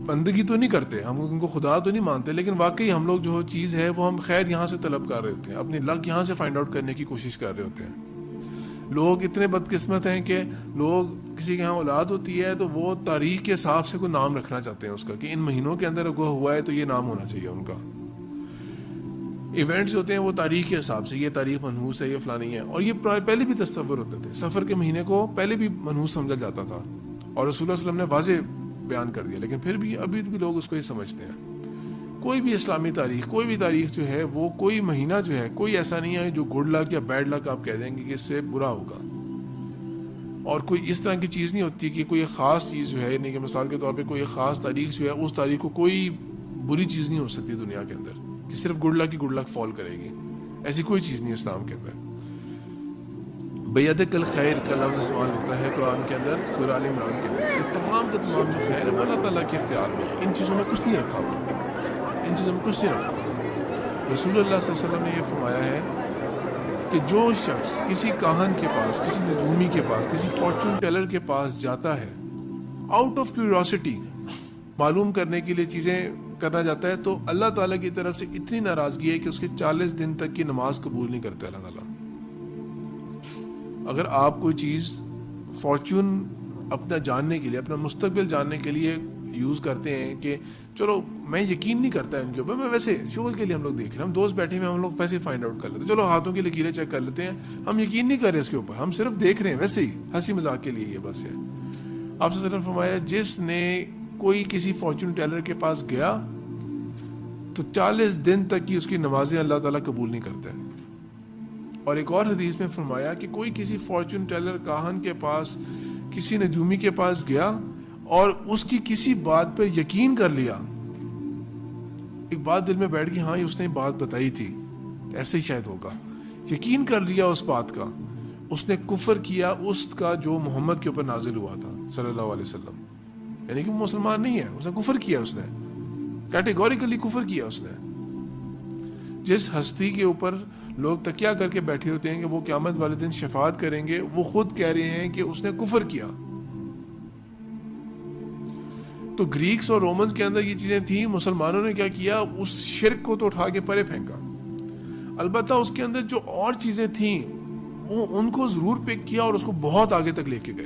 بندگی تو نہیں کرتے, ہم ان کو خدا تو نہیں مانتے, لیکن واقعی ہم لوگ جو چیز ہے وہ ہم خیر یہاں سے طلب کر رہے ہوتے ہیں, اپنی لک یہاں سے فائنڈ آؤٹ کرنے کی کوشش کر رہے ہوتے ہیں. لوگ اتنے بدقسمت ہیں کہ لوگ کسی کے یہاں اولاد ہوتی ہے تو وہ تاریخ کے حساب سے کوئی نام رکھنا چاہتے ہیں اس کا, کہ ان مہینوں کے اندر اگر ہوا ہے تو یہ نام ہونا چاہیے ان کا. ایونٹس ہوتے ہیں وہ تاریخ کے حساب سے, یہ تاریخ منحوس ہے, یہ فلانی ہے. اور یہ پہلے بھی تصور ہوتے تھے, سفر کے مہینے کو پہلے بھی منحوس سمجھا جاتا تھا, اور رسول اللہ صلی اللہ علیہ وسلم نے واضح بیان کر دیا, لیکن پھر بھی ابھی بھی لوگ اس کو ہی سمجھتے ہیں. کوئی بھی اسلامی تاریخ, کوئی بھی تاریخ جو ہے وہ کوئی مہینہ جو ہے کوئی ایسا نہیں ہے جو گڈ لک یا بیڈ لک آپ کہہ دیں گے کہ اس سے برا ہوگا. اور کوئی اس طرح کی چیز نہیں ہوتی کہ کوئی خاص چیز جو ہے, یعنی کہ مثال کے طور پہ کوئی خاص تاریخ جو ہے اس تاریخ کو کوئی بری چیز نہیں ہو سکتی دنیا کے اندر کہ صرف گڈ لک کی گڈ لک فال کرے گی. ایسی کوئی چیز نہیں اسلام کے اندر. بیدک الخیر کا لفظ استعمال ہوتا ہے قرآن کے اندر, سورہ آل عمران کے اندر. یہ تمام کے تمام جو خیر ہے وہ اللہ تعالیٰ کے اختیار میں ہے. ان چیزوں میں کچھ نہیں رکھا ہوا, ان چیزوں میں کچھ نہیں رکھا ہوا. رسول اللہ صلی اللہ علیہ وسلم نے یہ فرمایا ہے کہ جو شخص کسی کاہن کے پاس, کسی نجومی کے پاس, کسی فارچون ٹیلر کے پاس جاتا ہے آؤٹ آف کیوریوسٹی, معلوم کرنے کے لیے چیزیں کرنا جاتا ہے, تو اللہ تعالیٰ کی طرف سے اتنی ناراضگی ہے کہ اس کے 40 دن تک کی نماز قبول نہیں کرتے اللہ تعالیٰ. اگر آپ کوئی چیز فارچون اپنا جاننے کے لیے, اپنا مستقبل جاننے کے لیے یوز کرتے ہیں کہ چلو میں یقین نہیں کرتا ان کے اوپر, میں ویسے شغل کے لیے ہم لوگ دیکھ رہے ہیں, ہم دوست بیٹھے ہیں, ہم لوگ ویسے فائنڈ آؤٹ کر لیتے ہیں, چلو ہاتھوں کی لکیریں چیک کر لیتے ہیں, ہم یقین نہیں کر رہے اس کے اوپر, ہم صرف دیکھ رہے ہیں ویسے ہی ہنسی مذاق کے لیے, یہ بس ہے. آپ سے صرف فرمایا جس نے کوئی کسی فارچون ٹیلر کے پاس گیا تو 40 دن تک کی اس کی نمازیں اللہ تعالیٰ قبول نہیں کرتے. اور ایک اور حدیث میں فرمایا کہ کوئی کسی فارچون ٹیلر کاہن کے پاس, کسی نجومی کے پاس گیا اور اس کی کسی بات پر یقین کر لیا, ایک بات دل میں بیٹھ گئی, ہاں یہ اس نے بات بتائی تھی, ایسے ہی شاید ہوگا, یقین کر لیا اس بات کا, اس نے کفر کیا اس کا جو محمد کے اوپر نازل ہوا تھا صلی اللہ علیہ وسلم. یعنی کہ وہ مسلمان نہیں ہے, اس نے کفر کیا, اس نے کیٹیگوریکلی کفر کیا اس نے. جس ہستی کے اوپر لوگ تکیہ کر کے بیٹھے ہوتے ہیں کہ وہ قیامت والے دن شفاعت کریں گے, وہ خود کہہ رہے ہیں کہ اس نے کفر کیا. تو گریکس اور رومنز کے اندر یہ چیزیں تھیں, مسلمانوں نے کیا کیا, اس شرک کو تو اٹھا کے پرے پھینکا. البتہ اس کے اندر جو اور چیزیں تھیں وہ ان کو ضرور پک کیا اور اس کو بہت آگے تک لے کے گئے.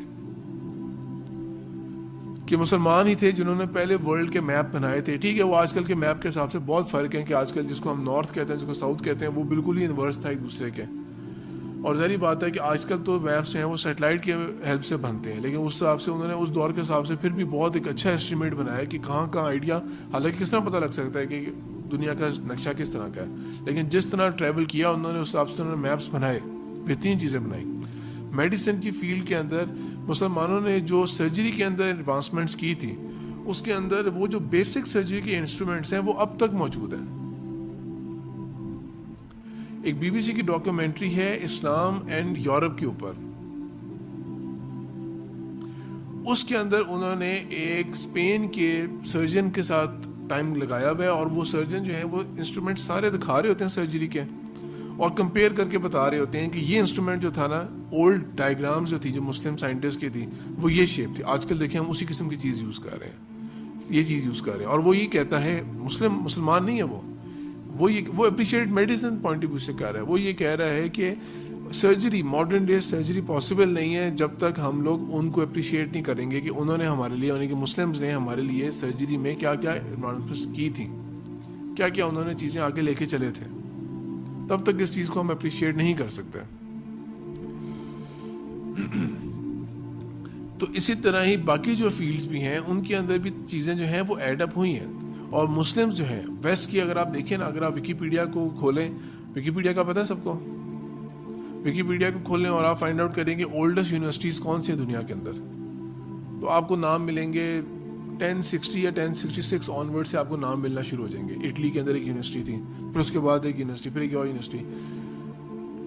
کہ مسلمان ہی تھے جنہوں نے پہلے ورلڈ کے میپ بنائے تھے. ٹھیک ہے, وہ آج کل کے میپ کے حساب سے بہت فرق ہے, کہ آج کل جس کو ہم نارتھ کہتے ہیں, جس کو ساؤتھ کہتے ہیں, وہ بالکل ہی انورس تھا ایک دوسرے کے. اور ظاہری بات ہے کہ آج کل تو میپس ہیں وہ سیٹلائٹ کے ہیلپ سے بنتے ہیں, لیکن اس حساب سے انہوں نے اس دور کے حساب سے پھر بھی بہت ایک اچھا ایسٹیمیٹ بنایا کہ کہاں کہاں آئیڈیا, حالانکہ کس طرح پتہ لگ سکتا ہے کہ دنیا کا نقشہ کس طرح کا ہے, لیکن جس طرح ٹریول کیا انہوں نے اس حساب سے انہوں نے میپس بنائے, بہترین چیزیں بنائی. میڈیسن کی فیلڈ کے اندر مسلمانوں نے جو سرجری کے اندر ایڈوانسمنٹس کی تھی, اس کے اندر وہ جو بیسک سرجری کے انسٹرومنٹس ہیں وہ اب تک موجود ہیں. ایک بی بی سی کی ڈاکیومنٹری ہے اسلام اینڈ یورپ کے اوپر, اس کے اندر انہوں نے ایک اسپین کے سرجن کے ساتھ ٹائم لگایا ہوا ہے, اور وہ سرجن جو ہے وہ انسٹرومنٹ سارے دکھا رہے ہوتے ہیں سرجری کے, اور کمپیئر کر کے بتا رہے ہوتے ہیں کہ یہ انسٹرومنٹ جو تھا نا, اولڈ ڈائیگرامز جو تھی جو مسلم سائنٹسٹ کی تھی وہ یہ شیپ تھی, آج کل دیکھیں ہم اسی قسم کی چیز یوز کر رہے ہیں. یہ چیز یوز کر رہے ہیں. اور وہ یہ کہتا ہے, مسلمان نہیں ہے وہ appreciate medicine point of view سے کہہ رہا ہے. وہ یہ کہہ رہا ہے کہ surgery, modern day surgery possible نہیں ہے جب تک ہم لوگ ان کو اپریشیٹ نہیں کریں گے کہ انہوں نے ہمارے لیے, یعنی کہ مسلمز نے ہمارے لیے سرجری میں کیا کیا ایڈوانسمنٹس کی تھیں, کیا کیا انہوں نے چیزیں آگے لے کے چلے تھے. تب تک اس چیز کو ہم اپریشیٹ نہیں کر سکتے. تو اسی طرح ہی باقی جو فیلڈز بھی ہیں ان کے اندر بھی چیزیں جو ہیں وہ ایڈ اپ ہوئی ہیں. اور مسلمز جو ہیں ویسٹ کی, اگر آپ دیکھیں نا, اگر آپ ویکیپیڈیا کو کھولیں, ویکیپیڈیا کا پتہ ہے سب کو, ویکیپیڈیا کو کھولیں اور آپ فائنڈ آؤٹ کریں گے اولڈسٹ یونیورسٹیز کون سی ہیں دنیا کے اندر, تو آپ کو نام ملیں گے 1060 یا 1066 آن ورڈ سے آپ کو نام ملنا شروع ہو جائیں گے. اٹلی کے اندر ایک یونیورسٹی تھی, پھر اس کے بعد ایک یونیورسٹی, پھر ایک اور یونیورسٹی.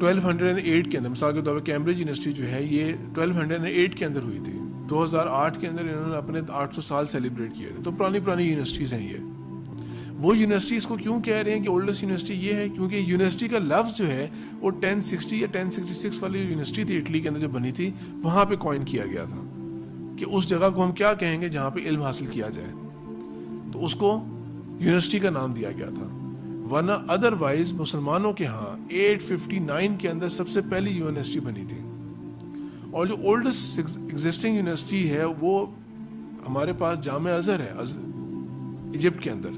1208 کے اندر, مثال کے طور پہ کیمبرج یونیورسٹی جو ہے یہ 1208 کے اندر ہوئی تھی. 2008 کے اندر انہوں نے اپنے 800 سال سیلیبریٹ کیے تھے. تو پرانی یونیورسٹیز ہیں یہ. وہ یونیورسٹیز کو کیوں کہہ رہے ہیں کہ اولڈسٹ یونیورسٹی یہ ہے, کیونکہ یونیورسٹی کا لفظ جو ہے وہ 1060 یا 1066 والی یونیورسٹی تھی اٹلی کے اندر جو بنی تھی, وہاں پہ کوائن کیا گیا تھا کہ اس جگہ کو ہم کیا کہیں گے جہاں پہ علم حاصل کیا جائے, تو اس کو یونیورسٹی کا نام دیا گیا تھا. ورنہ ادروائز مسلمانوں کے ہاں 859 کے اندر سب سے پہلی یونیورسٹی بنی تھی. اور جو اولڈسٹ ایگزسٹنگ یونیورسٹی ہے وہ ہمارے پاس جامع ازہر ہے ایجپٹ کے اندر.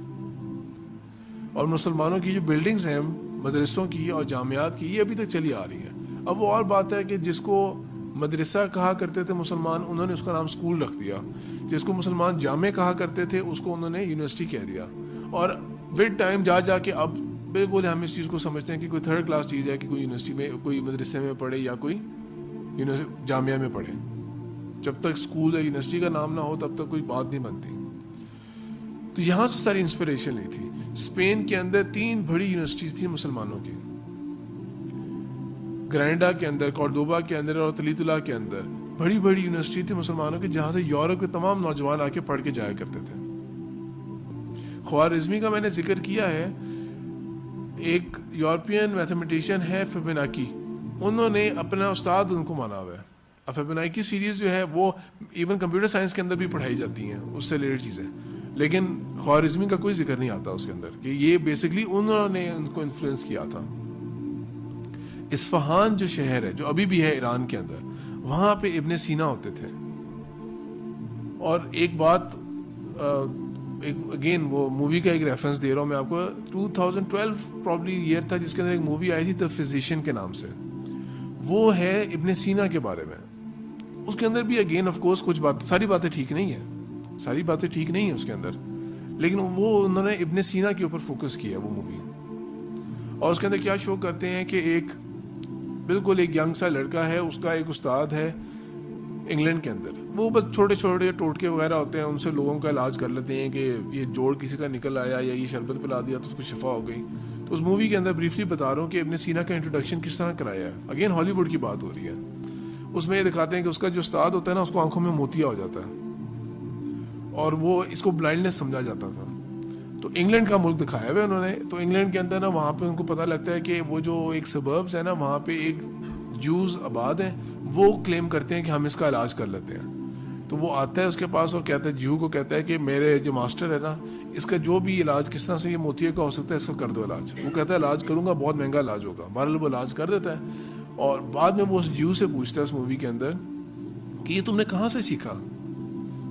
اور مسلمانوں کی جو بلڈنگز ہیں مدرسوں کی اور جامعات کی, یہ ابھی تک چلی آ رہی ہیں. اب وہ اور بات ہے کہ جس کو مدرسہ کہا کرتے تھے مسلمان, انہوں نے اس کا نام اسکول رکھ دیا. جس کو مسلمان جامع کہا کرتے تھے اس کو انہوں نے یونیورسٹی کہہ دیا. اور ود ٹائم جا کے اب بالکل ہم اس چیز کو سمجھتے ہیں کہ کوئی تھرڈ کلاس چیز ہے کہ کوئی یونیورسٹی میں, کوئی مدرسے میں پڑھے یا کوئی جامعہ میں پڑھے. جب تک اسکول یا یونیورسٹی کا نام نہ ہو تب تک کوئی بات نہیں بنتی. تو یہاں سے ساری انسپریشن لی تھی. اسپین کے اندر 3 بڑی یونیورسٹیز تھیں مسلمانوں کی, گرینڈا کے اندر, کورڈوبا کے اندر اور تلیتلا کے اندر. بڑی یونیورسٹی تھی مسلمانوں کی جہاں سے یورپ کے تمام نوجوان آ کے پڑھ کے جایا کرتے تھے. خوارزمی کا میں نے ذکر کیا ہے, ایک یورپین میتھمیٹیشین ہے فیبوناچی, انہوں نے اپنا استاد ان کو مانا ہوا ہے. اب فیبوناچی سیریز جو ہے وہ ایون کمپیوٹر سائنس کے اندر بھی پڑھائی جاتی ہیں, اس سے ریلیٹڈ چیزیں, لیکن خوارزمی کا کوئی ذکر نہیں آتا اس کے اندر کہ یہ بیسکلی انہوں نے ان کو انفلوئنس کیا تھا. اصفہان جو شہر ہے جو ابھی بھی ہے ایران کے اندر, وہاں پہ ابن سینا ہوتے تھے. اور ایک بات, اگین وہ مووی کا ایک ریفرنس دے رہا ہوں میں آپ کو, 2012 پرابلی ایئر تھا جس کے اندر ایک مووی آئی تھی دا فزیشین کے نام سے, وہ ہے ابن سینا کے بارے میں. اس کے اندر بھی اگین آف کورس کچھ بات, ساری باتیں ٹھیک نہیں ہیں اس کے اندر, لیکن وہ انہوں نے ابن سینا کے اوپر فوکس کیا وہ مووی. اور اس کے اندر کیا شو کرتے ہیں کہ ایک بالکل ایک ینگ سا لڑکا ہے, اس کا ایک استاد ہے انگلینڈ کے اندر, وہ بس چھوٹے ٹوٹکے وغیرہ ہوتے ہیں ان سے لوگوں کا علاج کر لیتے ہیں کہ یہ جوڑ کسی کا نکل آیا یا یہ شربت پلا دیا تو اس کو شفا ہو گئی. تو اس مووی کے اندر بریفلی بتا رہا ہوں کہ ابن سینا کا انٹروڈکشن کس طرح کرایا ہے. اگین ہالی ووڈ کی بات ہو رہی ہے. اس میں یہ دکھاتے ہیں کہ اس کا جو استاد ہوتا ہے نا, اس کو آنکھوں میں موتیا ہو جاتا ہے اور وہ اس کو بلائنڈنس سمجھا جاتا تھا. تو انگلینڈ کا ملک دکھایا ہوا انہوں نے. تو انگلینڈ کے اندر نا وہاں پہ ان کو پتہ لگتا ہے کہ وہ جو ایک سبربز ہے نا, وہاں پہ ایک جوز آباد ہیں, وہ کلیم کرتے ہیں کہ ہم اس کا علاج کر لیتے ہیں. تو وہ آتا ہے اس کے پاس اور کہتا ہے, جیو کو کہتا ہے کہ میرے جو ماسٹر ہے نا, اس کا جو بھی علاج کس طرح سے یہ موتیے کا ہو سکتا ہے اس کو کر دو علاج. وہ کہتا ہے علاج کروں گا, بہت مہنگا علاج ہوگا. بہرحال وہ علاج کر دیتا ہے. اور بعد میں وہ اس جیو سے پوچھتا ہے اس مووی کے اندر کہ یہ تم نے کہاں سے سیکھا,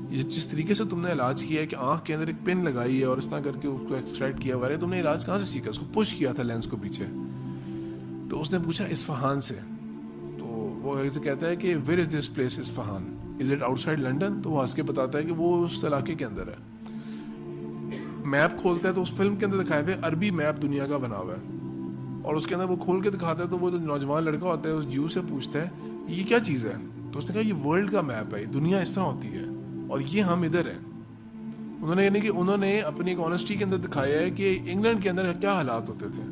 یہ جس طریقے سے تم نے علاج کیا ہے کہ آنکھ کے اندر ایک پن لگائی ہے اور اس طرح کر کے اس کو ایکسٹریکٹ کیا ہوا ہے, تم نے علاج کہاں سے سیکھا, اس کو پش کیا تھا لینس کو پیچھے. تو اس نے پوچھا اصفہان سے. تو وہ کہتا ہے کہ where is this place Isfahan, is it out side London. تو وہ ہنس کے بتاتا ہے کہ وہ اس علاقے کے اندر ہے. میپ کھولتا ہے تو اس فلم کے اندر دکھائے ہوئے عربی میپ دنیا کا بنا ہوا ہے, اور اس کے اندر وہ کھول کے دکھاتا ہے. تو وہ جو نوجوان لڑکا ہوتا ہے اس جیو سے پوچھتا ہے یہ کیا چیز ہے. تو اس نے کہا یہ ورلڈ کا میپ ہے, دنیا اس طرح ہوتی ہے اور یہ ہم ادھر ہیں. انہوں نے یعنی کہ انہوں نے اپنی ایک آنیسٹی کے اندر دکھایا ہے کہ انگلینڈ کے اندر کیا حالات ہوتے تھے,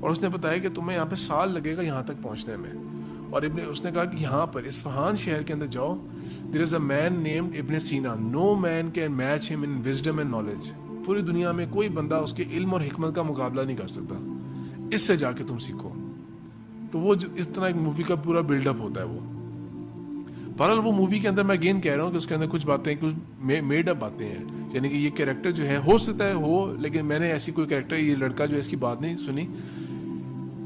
اور اس نے بتایا کہ تمہیں یہاں پہ سال لگے گا یہاں تک پہنچنے میں. اور اس نے کہا کہ یہاں پر اصفہان شہر کے اندر جاؤ, دیر از اے مین نیمڈ ابن سینا, نو مین کین میچ ہم ان وزڈم اینڈ نالج. پوری دنیا میں کوئی بندہ اس کے علم اور حکمت کا مقابلہ نہیں کر سکتا, اس سے جا کے تم سیکھو. تو وہ اس طرح ایک مووی کا پورا بلڈ اپ ہوتا ہے. وہ بہرحال وہ مووی کے اندر میں اگین کہہ رہا ہوں کہ اس کے اندر کچھ باتیں کچھ میڈ اپ باتیں ہیں, یعنی کہ یہ کیریکٹر جو ہے ہو سکتا ہے ہو, لیکن میں نے ایسی کوئی کیریکٹر, یہ لڑکا جو ہے اس کی بات نہیں سنی,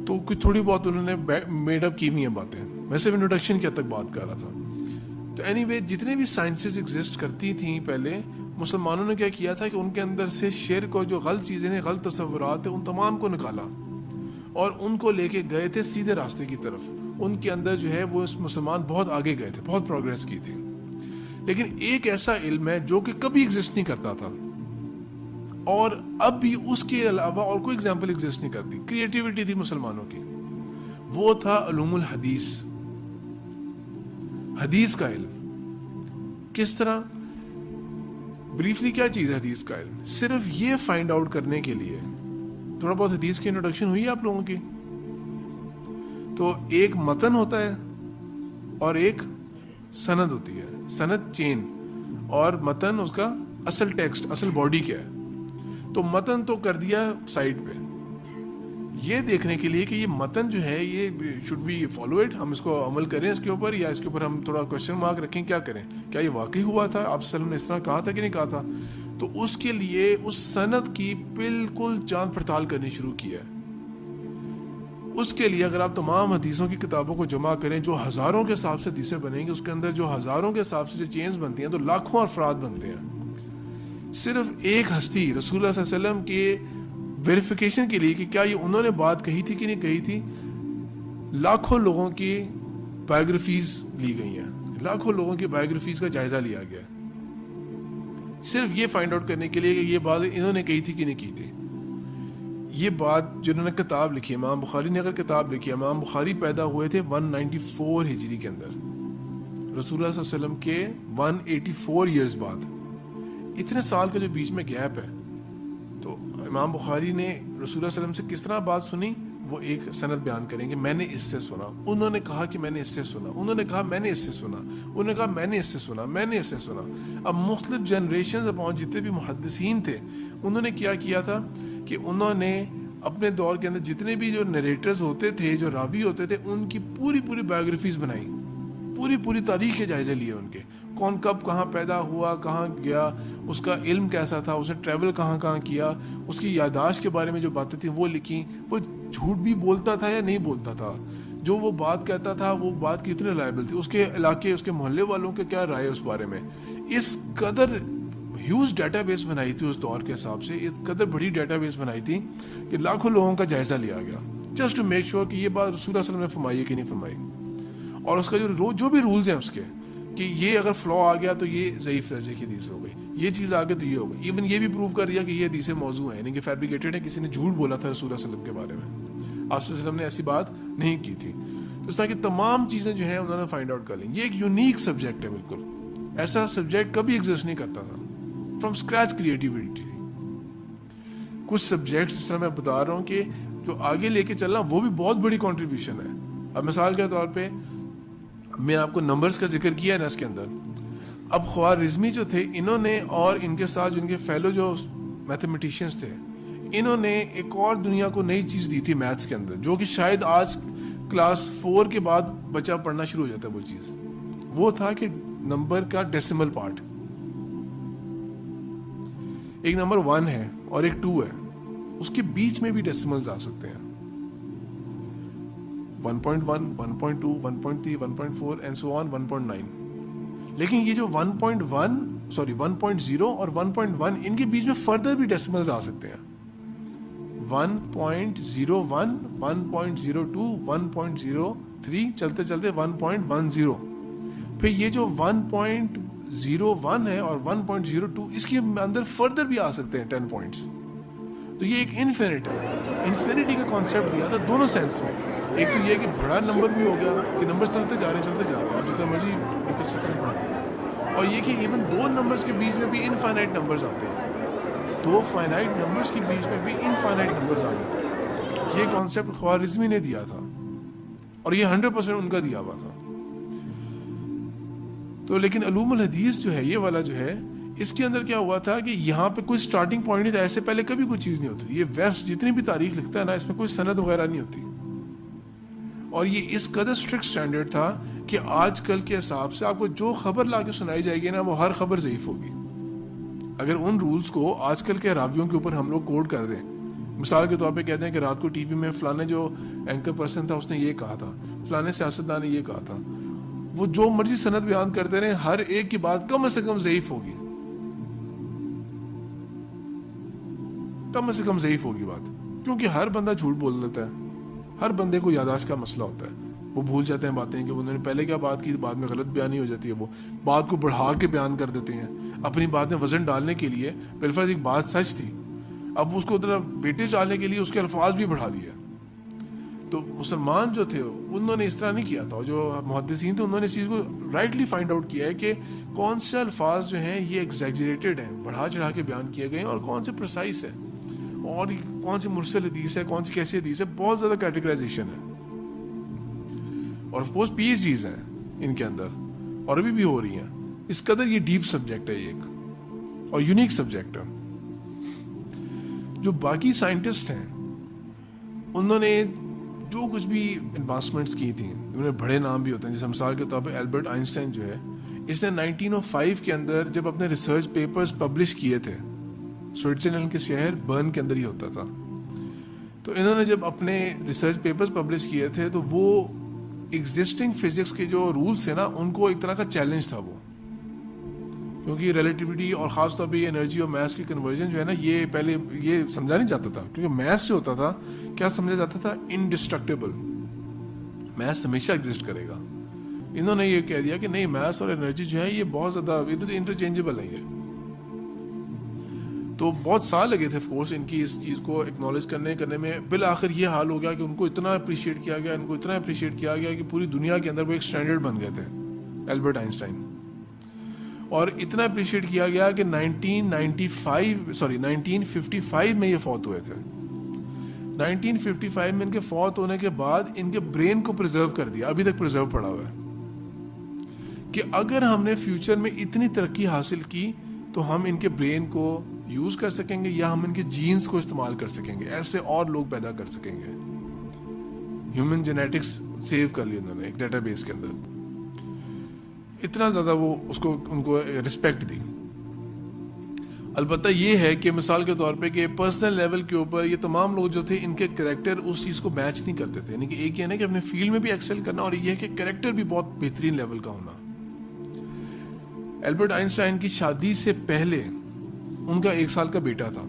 تو کچھ تھوڑی بہت انہوں نے میڈ اپ کی ہوئی ہیں باتیں. میں صرف انٹروڈکشن کی حد تک بات کر رہا تھا. تو اینی وے جتنے بھی سائنسز ایگزسٹ کرتی تھیں پہلے, مسلمانوں نے کیا کیا تھا کہ ان کے اندر سے شرک اور جو غلط چیزیں ہیں, غلط تصورات ہیں, ان تمام کو نکالا اور ان کو لے کے گئے تھے سیدھے راستے کی طرف. ان کے اندر جو ہے وہ مسلمان بہت آگے گئے تھے, بہت پروگریس کی تھی. لیکن ایک ایسا علم ہے جو کہ کبھی ایگزسٹ نہیں کرتا تھا, اور اب بھی اس کے علاوہ اور کوئی ایگزامپل ایگزسٹ نہیں کرتی. کریٹیوٹی تھی مسلمانوں کی, وہ تھا علوم الحدیث, حدیث کا علم. کس طرح؟ بریفلی کیا چیز ہے حدیث کا علم؟ صرف یہ فائنڈ آؤٹ کرنے کے لیے, تھوڑا بہت حدیث کی انٹروڈکشن ہوئی ہے آپ لوگوں کی, تو ایک متن ہوتا ہے اور ایک سند ہوتی ہے, سند چین, اور متن اس کا اصل ٹیکسٹ, اصل باڈی کیا ہے. تو متن تو کر دیا سائڈ پہ, یہ دیکھنے کے لیے کہ یہ متن جو ہے یہ شوڈ وی فالو اٹ, ہم اس کو عمل کریں اس کے اوپر, یا اس کے اوپر ہم تھوڑا کوشچن مارک رکھیں, کیا کریں, کیا یہ واقعی ہوا تھا, آپ صلی اللہ علیہ وسلم نے اس طرح کہا تھا کہ نہیں کہا تھا. تو اس کے لیے اس سند کی بالکل جانچ پڑتال کرنی شروع کی ہے. اس کے لیے اگر آپ تمام حدیثوں کی کتابوں کو جمع کریں, جو ہزاروں کے حساب سے حدیثیں بنیں گی, اس کے اندر جو ہزاروں کے حساب سے جو چینز بنتی ہیں, تو لاکھوں افراد بنتے ہیں. صرف ایک ہستی رسول اللہ صلی اللہ علیہ وسلم کے ویریفیکیشن کے لیے کہ کیا یہ انہوں نے بات کہی تھی کہ نہیں کہی تھی, لاکھوں لوگوں کی بایوگرافیز لی گئی ہیں, لاکھوں لوگوں کی بایوگرافیز کا جائزہ لیا گیا, صرف یہ فائنڈ آؤٹ کرنے کے لیے کہ یہ بات انہوں نے کہی تھی کہ نہیں کی تھی. یہ بات جنہوں نے کتاب لکھی, امام بخاری نے اگر کتاب لکھی, امام بخاری پیدا ہوئے تھے 194 ہجری کے اندر, رسول اللہ صلی اللہ علیہ وسلم کے 184 ایئرز بعد. اتنے سال کا جو بیچ میں گیپ ہے, تو امام بخاری نے رسول اللہ صلی اللہ علیہ وسلم سے کس طرح بات سنی, وہ ایک سند بیان کریں گے, میں نے اس سے سنا, انہوں نے کہا کہ میں نے اس سے سنا, انہوں نے کہا میں نے اس سے سنا, انہوں نے کہا میں نے اس سے سنا, میں نے اس سے سنا. اب مختلف جنریشنز اپون جتنے بھی محدثین تھے, انہوں نے کیا کیا تھا کہ انہوں نے اپنے دور کے اندر جتنے بھی جو نریٹرز ہوتے تھے, جو راوی ہوتے تھے, ان کی پوری بایوگرافیز بنائی, پوری تاریخ کے جائزے لیے ان کے, کون کب کہاں پیدا ہوا, کہاں گیا, اس کا علم کیسا تھا, اس نے ٹریول کہاں کیا, اس کی یادداشت کے بارے میں جو باتیں تھیں وہ لکھیں, وہ جھوٹ بھی بولتا تھا یا نہیں بولتا تھا, جو وہ بات کہتا تھا وہ بات کتنے ریلائبل تھی, اس کے علاقے اس کے محلے والوں کے کیا رائے اس بارے میں. اس قدر ہیوج ڈیٹا بیس بنائی تھی اس دور کے حساب سے, اس قدر بڑی ڈیٹا بیس بنائی تھی کہ لاکھوں لوگوں کا جائزہ لیا گیا, جسٹ ٹو میک شیور کہ یہ بات رسول اللہ صلی اللہ علیہ وسلم نے فرمائی ہے کہ نہیں فرمائی, اور اس کا جو بھی رولز ہیں اس کے, کہ یہ اگر فلو آ گیا تو یہ ضعیف درجے کی حدیث ہو گئی, یہ چیز آ گئی تو یہ ہو گئی. ایون یہ بھی پروو کر دیا کہ یہ حدیثیں موضوع ہیں, یعنی کہ فیبریکیٹڈ ہے, کسی نے جھوٹ بولا تھا رسول اللہ صلی اللہ علیہ وسلم کے بارے میں, آپ صلی اللہ علیہ وسلم نے ایسی بات نہیں کی تھی. تو اس طرح کی تمام چیزیں جو ہیں انہوں نے فائنڈ آؤٹ کر لیں. یہ ایک یونیک سبجیکٹ ہے, بالکل ایسا سبجیکٹ کبھی ایگزسٹ نہیں کرتا تھا, فرام اسکریچ کریٹیوٹی تھی. کچھ سبجیکٹس جس طرح میں بتا رہا ہوں کہ جو آگے لے کے چلنا, وہ بھی بہت بڑی کنٹریبیوشن ہے. اب مثال کے طور پہ میں آپ کو نمبرز کا ذکر کیا ہے نا اس کے اندر, اب خوارزمی جو تھے, انہوں نے اور ان کے ساتھ جو ان کے فیلو جو میتھمیٹیشینس تھے, انہوں نے ایک اور دنیا کو نئی چیز دی تھی میتھس کے اندر, جو کہ شاید آج کلاس 4 کے بعد بچہ پڑھنا شروع ہو جاتا ہے. وہ چیز وہ تھا کہ نمبر کا ڈیسیمل پارٹ, ایک نمبر 1 ہے اور ایک 2 ہے, اس کے بیچ میں بھی ڈیسیملز آ سکتے ہیں, 1.1, 1.2, 1.3, 1.4 and so on 1.9. لیکن یہ جو 1.0 اور 1.1, ان کے بیچ میں فردر بھی ڈیسیملز آ سکتے ہیں, 1.01, 1.02, 1.03, چلتے 1.10. پھر یہ جو 1.01 ہے اور 1.02, اس کے اندر فردر بھی آ سکتے ہیں 10 پوائنٹس. تو یہ ایک انفینٹ ہے. انفینٹی کا کانسیپٹ دیا تھا دونوں سینس میں. ایک تو یہ کہ بڑا نمبر بھی ہو گیا کہ نمبر چلتے جا رہے ہیں, آپ جتنا مرضی سیکنڈ بڑھاتے ہیں, اور یہ کہ ایون دو نمبرز کے بیچ میں بھی انفائنائٹ نمبرز آتے ہیں, دو فائنائٹ نمبرز کے بیچ میں بھی انفائنائٹ نمبرز آ جاتے ہیں. یہ کانسیپٹ خوارزمی نے دیا تھا اور یہ 100% ان کا دیا ہوا تھا. تو لیکن علوم الحدیث جو ہے, یہ والا جو ہے, اس کے اندر کیا ہوا تھا کہ یہاں پہ کوئی سٹارٹنگ پوائنٹ نہیں تھا, ایسے پہلے کبھی کوئی چیز نہیں ہوتی. یہ ویسٹ جتنی بھی تاریخ لکھتا ہے نا, اس میں کوئی سند وغیرہ نہیں ہوتی. اور یہ اس قدر اسٹرکٹ اسٹینڈرڈ تھا کہ آج کل کے حساب سے آپ کو جو خبر لا کے سنائی جائے گی نا وہ ہر خبر ضعیف ہوگی. اگر ان رولز کو آج کل کے راویوں کے اوپر ہم لوگ کوڈ کر دیں, مثال کے طور پہ کہتے ہیں کہ رات کو ٹی وی میں فلانے جو اینکر پرسن تھا اس نے یہ کہا تھا, فلانے سیاستدان نے یہ کہا تھا, وہ جو مرضی سند بیان کرتے رہے, ہر ایک کی بات کم سے کم ضعیف ہوگی, کم سے کم ضعیف ہوگی بات, کیونکہ ہر بندہ جھوٹ بول لیتا ہے, ہر بندے کو یاداشت کا مسئلہ ہوتا ہے, وہ بھول جاتے ہیں باتیں کہ انہوں نے پہلے کیا بات کی, بعد میں غلط بیانی ہو جاتی ہے, وہ بات کو بڑھا کے بیان کر دیتے ہیں اپنی بات میں وزن ڈالنے کے لیے. بالفرض ایک بات سچ تھی, اب اس کو ادھر ویٹیج ڈالنے کے لیے اس کے الفاظ بھی بڑھا دیا. تو مسلمان جو تھے انہوں نے اس طرح نہیں کیا تھا, جو محدثین تھے انہوں نے اس چیز کو رائٹلی فائنڈ آؤٹ کیا ہے کہ کون سے الفاظ جو ہیں یہ ایگزیجریٹڈ ہیں, بڑھا چڑھا کے بیان کیے گئے ہیں, اور کون سے پرسائز ہیں, اور کون سی مرسل حدیث ہے, کون سی کیسی حدیث ہے. بہت زیادہ کیٹیگرائزیشن ہے, اور of course P H Ds ہیں ان کے اندر, اور ابھی بھی ہو رہی ہیں. اس قدر یہ ڈیپ سبجیکٹ ہے ایک, اور یونیک سبجیکٹ ہے. جو باقی سائنٹسٹ ہیں انہوں نے جو کچھ بھی ایڈوانسمنٹس کی تھیں, انہوں نے بڑے نام بھی ہوتے ہیں, جیسے مثال کے طور پہ البرٹ آئنسٹائن جو ہے, اس نے 1905 کے اندر جب اپنے ریسرچ پیپرز پبلش کیے تھے, سوئٹزرلینڈ کے شہر برن کے اندر ہی ہوتا تھا, تو انہوں نے جب اپنے ریسرچ پیپرز پبلش کیے تھے تو وہ ایگزسٹنگ فزکس کے جو رولز تھے نا ان کو ایک طرح کا چیلنج تھا وہ, کیونکہ ریلیٹیوٹی اور خاص طور پہ یہ انرجی اور میتھس کی کنورژن جو ہے نا, یہ پہلے یہ سمجھا نہیں جاتا تھا, کیونکہ میتھس جو ہوتا تھا کیا سمجھا جاتا تھا, انڈسٹرکٹیبل, میتھس ہمیشہ ایگزسٹ کرے گا. انہوں نے یہ کہہ دیا کہ نہیں, میتھس اور انرجی جو ہے یہ بہت زیادہ انٹرچینجبل ہے. یہ تو بہت سال لگے تھے آف کورس ان کی اس چیز کو ایکنالج کرنے میں. بالآخر یہ حال ہو گیا کہ ان کو اتنا اپریشیٹ کیا گیا, ان کو اتنا اپریشیٹ کیا گیا کہ پوری دنیا کے اندر وہ ایک اسٹینڈرڈ بن گئے تھے البرٹ آئنسٹائن. اور اتنا اپریشیٹ کیا گیا کہ 1955 میں یہ فوت ہوئے تھے. 1955 میں ان کے فوت ہونے کے بعد ان کے برین کو پرزرو کر دیا, ابھی تک پرزرو پڑا ہوا ہے, کہ اگر ہم نے فیوچر میں اتنی ترقی حاصل کی تو ہم ان کے برین کو یوز کر سکیں گے, یا ہم ان کے جینز کو استعمال کر سکیں گے, ایسے اور لوگ پیدا کر سکیں گے. ہیومن جینیٹکس سیو کر لی انہوں نے ایک ڈیٹا بیس کے اندر. اتنا زیادہ وہ اس کو ان کو رسپیکٹ دی. البتہ یہ ہے کہ مثال کے طور پہ کہ پرسنل لیول کے اوپر یہ تمام لوگ جو تھے ان کے کریکٹر اس چیز کو میچ نہیں کرتے تھے. یعنی کہ ایک یہ نا کہ اپنے فیلڈ میں بھی ایکسل کرنا, اور یہ ہے کہ کریکٹر بھی بہت بہترین لیول کا ہونا. البرٹ آئنسٹائن کی شادی سے پہلے ان کا 1 سال کا بیٹا تھا,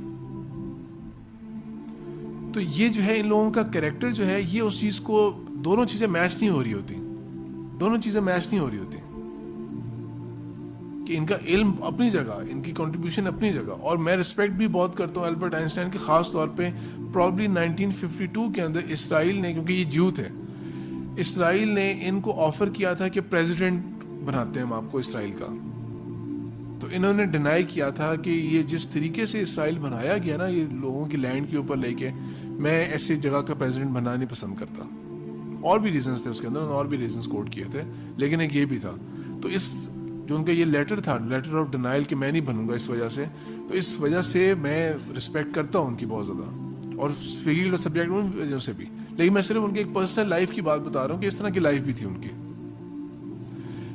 تو یہ جو ہے ان لوگوں کا کریکٹر جو ہے یہ اس چیز کو, دونوں چیزیں میچ نہیں ہو رہی ہوتی, دونوں چیزیں میچ نہیں ہو رہی ہوتی. کہ ان کا علم اپنی جگہ, ان کی کنٹریبیوشن اپنی جگہ, اور میں رسپیکٹ بھی بہت کرتا ہوں البرٹ آئنسٹائن کے, خاص طور پہ پرابلی 1952 کے اندر اسرائیل نے, کیونکہ یہ جیو تھے, اسرائیل نے ان کو آفر کیا تھا کہ پریزیڈنٹ بناتے ہیں ہم آپ کو اسرائیل کا. تو انہوں نے ڈینائی کیا تھا کہ یہ جس طریقے سے اسرائیل بنایا گیا نا, یہ لوگوں کی لینڈ کے اوپر لے کے, میں ایسی جگہ کا پریزیڈنٹ بنانا نہیں پسند کرتا. اور بھی ریزنز تھے اس کے اندر, اور بھی ریزنز کوٹ کیے تھے, لیکن ایک یہ بھی تھا. تو اس جو ان کا یہ لیٹر تھا, لیٹر آف ڈینائل, کہ میں نہیں بنوں گا اس وجہ سے, تو اس وجہ سے میں رسپیکٹ کرتا ہوں ان کی بہت زیادہ, اور فیلڈ اور سبجیکٹ ان وجہ سے بھی. لیکن میں صرف ان کے ایک پرسنل لائف کی بات بتا رہا ہوں کہ اس طرح کی لائف بھی تھی ان کی.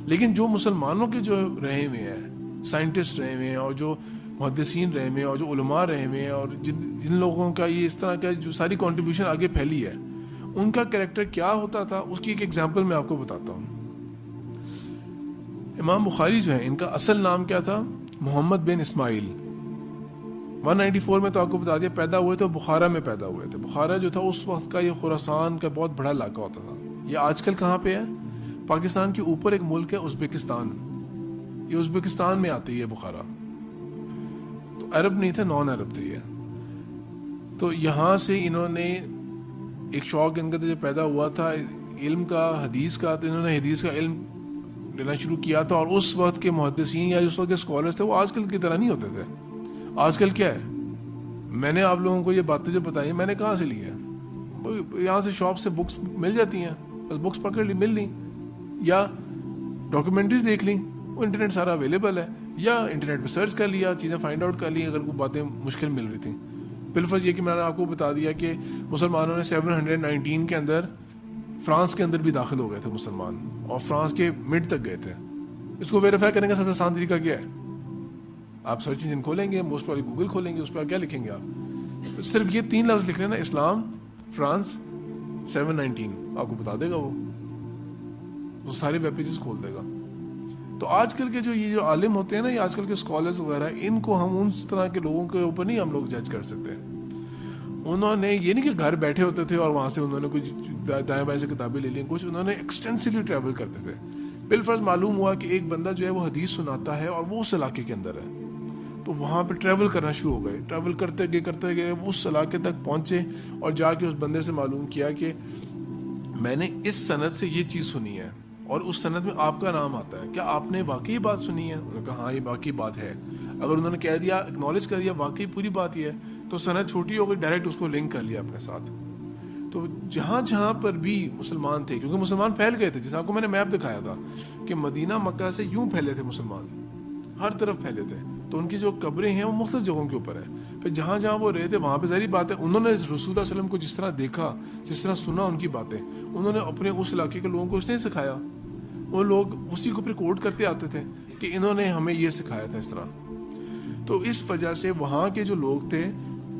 لیکن جو مسلمانوں کے جو رہے ہوئے ہیں, سائنٹسٹ رہے ہوئے ہیں, اور جو محدثین رہے ہوئے ہیں, اور جو علماء رہے ہوئے ہیں, اور جن لوگوں کا یہ اس طرح کا جو ساری کنٹریبیوشن آگے پھیلی ہے, ان کا کریکٹر کیا ہوتا تھا, اس کی ایک ایگزامپل میں آپ کو بتاتا ہوں. امام بخاری جو ہے, ان کا اصل نام کیا تھا, محمد بن اسماعیل. 194 میں تو آپ کو بتا دیا پیدا ہوئے تھے, بخارا میں پیدا ہوئے تھے. بخارا جو تھا اس وقت کا یہ خراسان کا بہت بڑا علاقہ ہوتا تھا. یہ آج کل کہاں پہ ہے, پاکستان کے اوپر ایک ملک ہے ازبکستان, یہ ازبکستان میں آتی ہے بخارا. تو عرب نہیں تھے, نان عرب تھے یہ. تو یہاں سے انہوں نے ایک شوق ان کا جو پیدا ہوا تھا علم کا, حدیث کا, تو انہوں نے حدیث کا علم لینا شروع کیا تھا. اور اس وقت کے محدثین یا اس وقت کے اسکالرس تھے وہ آج کل کی طرح نہیں ہوتے تھے. آج کل کیا ہے, میں نے آپ لوگوں کو یہ باتیں جو بتائی میں نے کہاں سے لی ہے, یہاں سے شاپ سے بکس مل جاتی ہیں, بس بکس پکڑ لی, مل لی, یا ڈاکیومنٹریز دیکھ لیں, وہ انٹرنیٹ سارا اویلیبل ہے, یا انٹرنیٹ پہ سرچ کر لیا, چیزیں فائنڈ آؤٹ کر لی اگر کوئی باتیں مشکل مل رہی تھیں. بالفرض یہ کہ میں نے آپ کو بتا دیا کہ مسلمانوں نے 719 کے اندر فرانس کے اندر بھی داخل ہو گئے تھے مسلمان اور فرانس کے مڈ تک گئے تھے. اس کو ویریفائی کرنے کا سب سے آسان طریقہ کیا ہے؟ آپ سرچ انجن کھولیں گے, موسٹ پرابلی گوگل کھولیں گے, اس پہ کیا لکھیں گے آپ؟ صرف یہ 3 لفظ لکھ لینا, اسلام فرانس 719, آپ کو بتا دے گا وہ سارے ویب پیجز کھول دے گا. تو آج کل کے یہ جو عالم ہوتے ہیں نا, یہ آج کل کے اسکالرز وغیرہ, ان کو ہم اس طرح کے لوگوں کے اوپر نہیں ہم لوگ جج کر سکتے. انہوں نے یہ نہیں کہ گھر بیٹھے ہوتے تھے اور وہاں سے انہوں نے کچھ دائیں بائیں سے کتابیں لے لیں, کچھ انہوں نے ایکسٹینسولی ٹریول کرتے تھے. بالفرض معلوم ہوا کہ ایک بندہ جو ہے وہ حدیث سناتا ہے اور وہ اس علاقے کے اندر ہے, تو وہاں پہ ٹریول کرنا شروع ہو گئے. ٹریول کرتے گئے وہ اس علاقے تک پہنچے اور جا کے اس بندے سے معلوم کیا کہ میں نے اس سند سے یہ چیز سنی ہے اور اس سند میں آپ کا نام آتا ہے, کیا آپ نے واقعی بات سنی ہے؟ انہوں نے کہا ہاں یہ واقعی بات ہے. اگر انہوں نے کہہ دیا, اکنالج کر دیا واقعی پوری بات یہ ہے, تو سند چھوٹی ہو گئی, ڈائریکٹ اس کو لنک کر لیا اپنے ساتھ. تو جہاں جہاں پر بھی مسلمان تھے, کیونکہ مسلمان پھیل گئے تھے, جیسے آپ کو میں نے میپ دکھایا تھا کہ مدینہ مکہ سے یوں پھیلے تھے مسلمان, ہر طرف پھیلے تھے. تو ان کی جو قبریں ہیں وہ مختلف جگہوں کے اوپر ہیں. پھر جہاں جہاں وہ رہے تھے وہاں پہ ظاہری بات ہے انہوں نے رسول اللہ علیہ وسلم کو جس طرح دیکھا, جس طرح سنا ان کی باتیں, انہوں نے اپنے اس علاقے کے لوگوں کو اس نے سکھایا. وہ لوگ اسی کو پھر کوٹ کرتے آتے تھے کہ انہوں نے ہمیں یہ سکھایا تھا اس طرح. تو اس وجہ سے وہاں کے جو لوگ تھے,